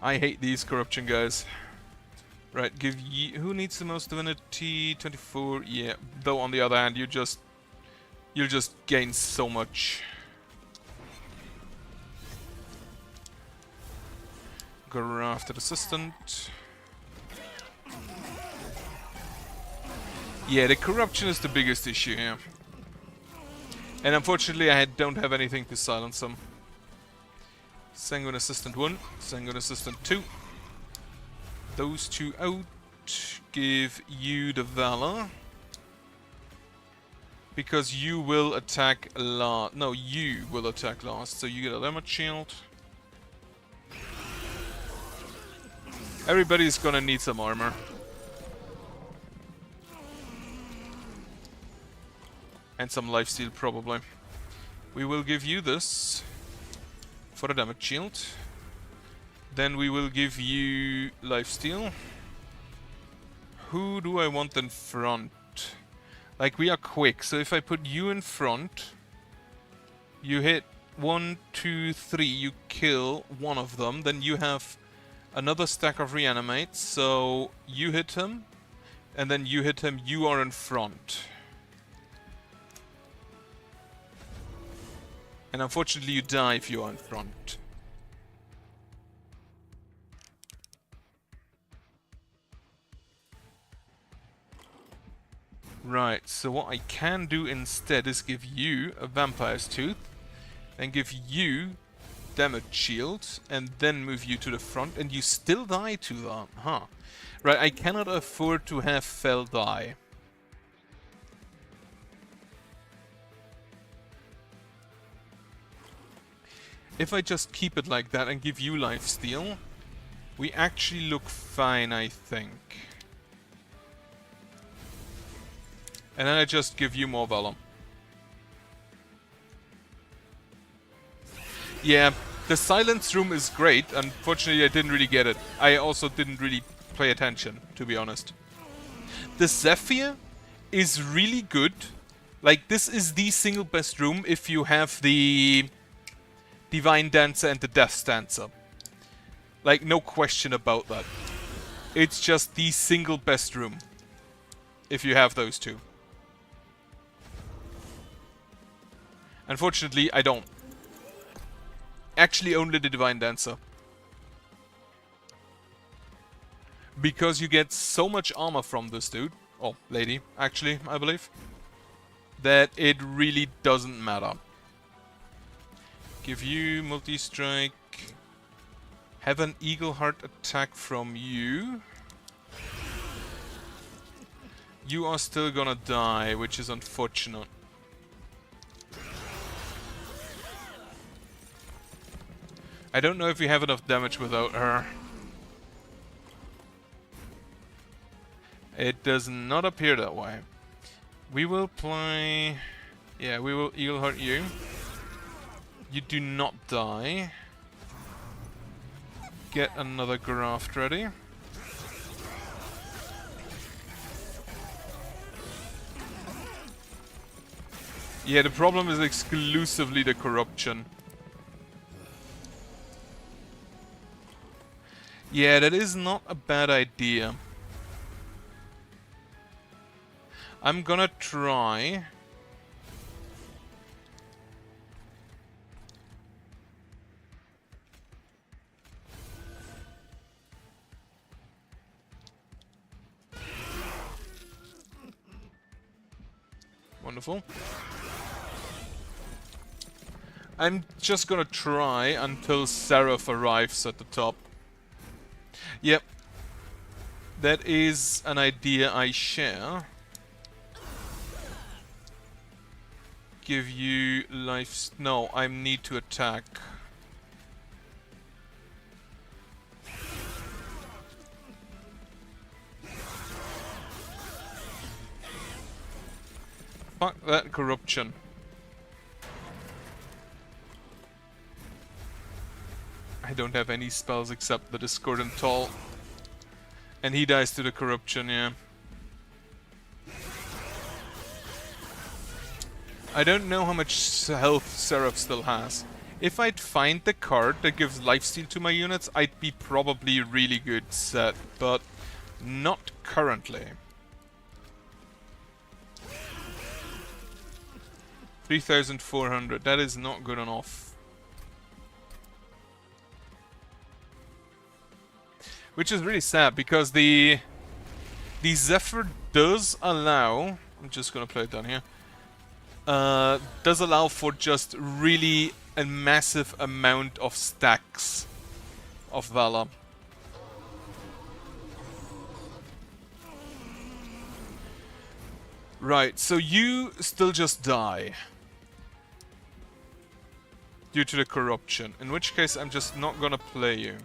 I hate these corruption guys. Right, give ye... Who needs the most divinity? 24, yeah. Though on the other hand, you'll just gain so much. Grafted assistant. Yeah, the corruption is the biggest issue here. And unfortunately I don't have anything to silence them. Sanguine Assistant 1, Sanguine Assistant 2. Those two out. Give you the Valor. Because you will attack last. No, you will attack last, so you get a damage shield. Everybody's gonna need some armor. And some lifesteal, probably. We will give you this for a damage shield. Then we will give you lifesteal. Who do I want in front? Like, we are quick, so if I put you in front, you hit 1, 2, 3, you kill one of them, then you have another stack of reanimates, so you hit him, and then you hit him, you are in front. And unfortunately you die if you are in front. Right, so what I can do instead is give you a Vampire's Tooth, and give you damage shield, and then move you to the front, and you still die to that, huh? Right, I cannot afford to have Fel die. If I just keep it like that and give you lifesteal, we actually look fine, I think. And then I just give you more Valor. Yeah, the silence room is great. Unfortunately, I didn't really get it. I also didn't really pay attention, to be honest. The Zephyr is really good. Like, this is the single best room if you have the Divine Dancer and the Death Dancer. Like, no question about that. It's just the single best room if you have those two. Unfortunately, I don't. Actually, only the Divine Dancer. Because you get so much armor from this dude, oh, lady, actually, I believe, that it really doesn't matter. Give you multi-strike. Have an Eagle Heart attack from you. You are still gonna die, which is unfortunate. I don't know if we have enough damage without her. It does not appear that way. We will play... Yeah, we will Eagle Heart you. You do not die. Get another graft ready. Yeah, the problem is exclusively the corruption. Yeah, that is not a bad idea. I'm gonna try. Wonderful. I'm just gonna try until Seraph arrives at the top. Yep. That is an idea I share. Give you life... No, I need to attack. Fuck that corruption. I don't have any spells except the Discordant Toll. And he dies to the corruption, yeah. I don't know how much health Seraph still has. If I'd find the card that gives lifesteal to my units, I'd be probably really good set, but not currently. 3,400, that is not good enough. Which is really sad, because the Zephyr does allow... I'm just gonna play it down here. Does allow for just really a massive amount of stacks of Valor. Right, so you still just die. Due to the corruption. In which case I'm just not gonna play you.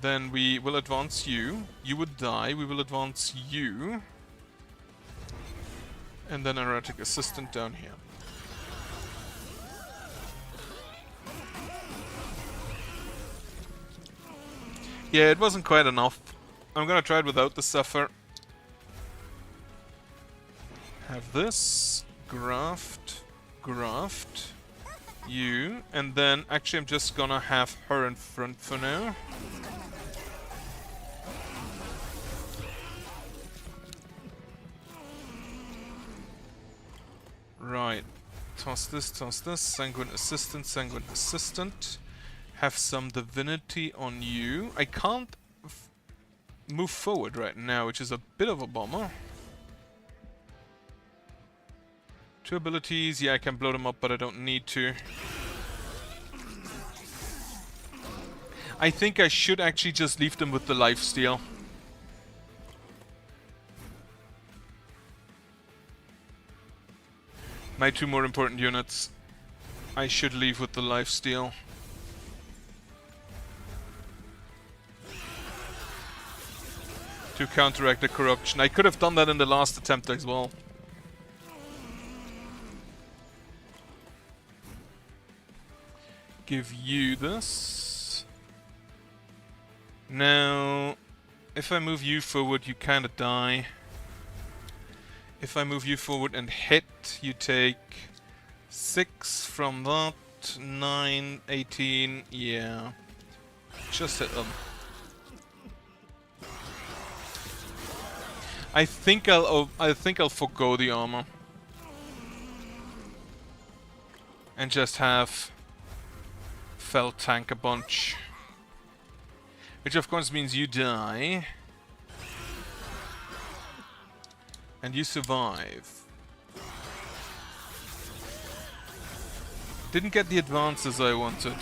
Then we will advance you. You would die. We will advance you. And then Erratic Assistant down here. Yeah, it wasn't quite enough. I'm gonna try it without the Zephyr. Have this. Graft. Graft. You. And then actually I'm just gonna have her in front for now. Right. Toss this, Sanguine Assistant, Sanguine Assistant. Have some Divinity on you. I can't move forward right now, which is a bit of a bummer. 2 abilities, yeah, I can blow them up, but I don't need to. I think I should actually just leave them with the lifesteal. My 2 more important units, I should leave with the lifesteal. To counteract the corruption. I could have done that in the last attempt as well. Give you this. Now, if I move you forward, you kind of die. If I move you forward and hit, you take 6 from that, 9, 18, yeah. Just hit them. I think I'll forgo the armor. And just have Fel tank a bunch. Which of course means you die. And you survive. Didn't get the advances I wanted.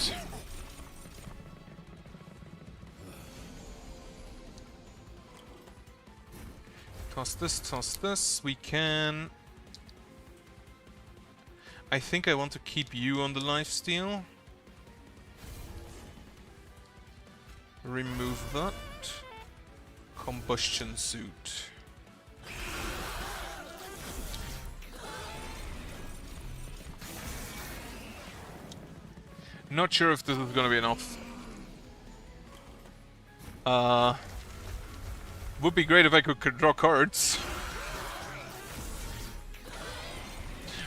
Toss this. We can... I think I want to keep you on the lifesteal. Remove that. Combustion suit. Not sure if this is gonna be enough. Would be great if I could draw cards.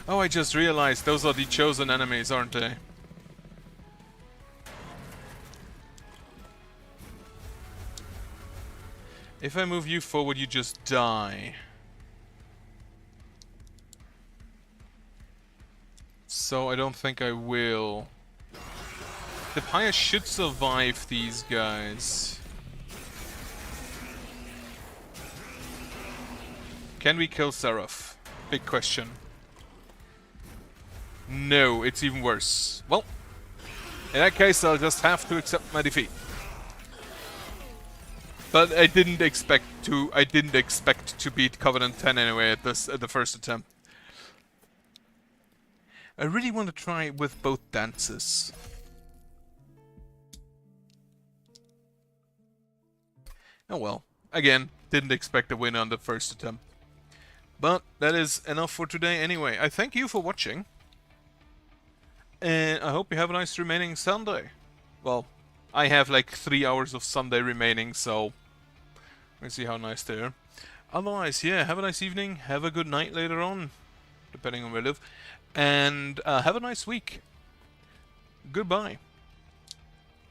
Oh, I just realized those are the chosen enemies, aren't they? If I move you forward, you just die. So I don't think I will. The Pyre should survive these guys. Can we kill Seraph? Big question. No, it's even worse. Well, in that case, I'll just have to accept my defeat. But I didn't expect to beat Covenant 10 anyway at the first attempt. I really want to try with both dances. Oh well. Again, didn't expect a win on the first attempt. But that is enough for today anyway. I thank you for watching. And I hope you have a nice remaining Sunday. Well, I have like 3 hours of Sunday remaining, so... Let's see how nice they are. Otherwise, yeah, have a nice evening. Have a good night later on. Depending on where you live. And have a nice week. Goodbye.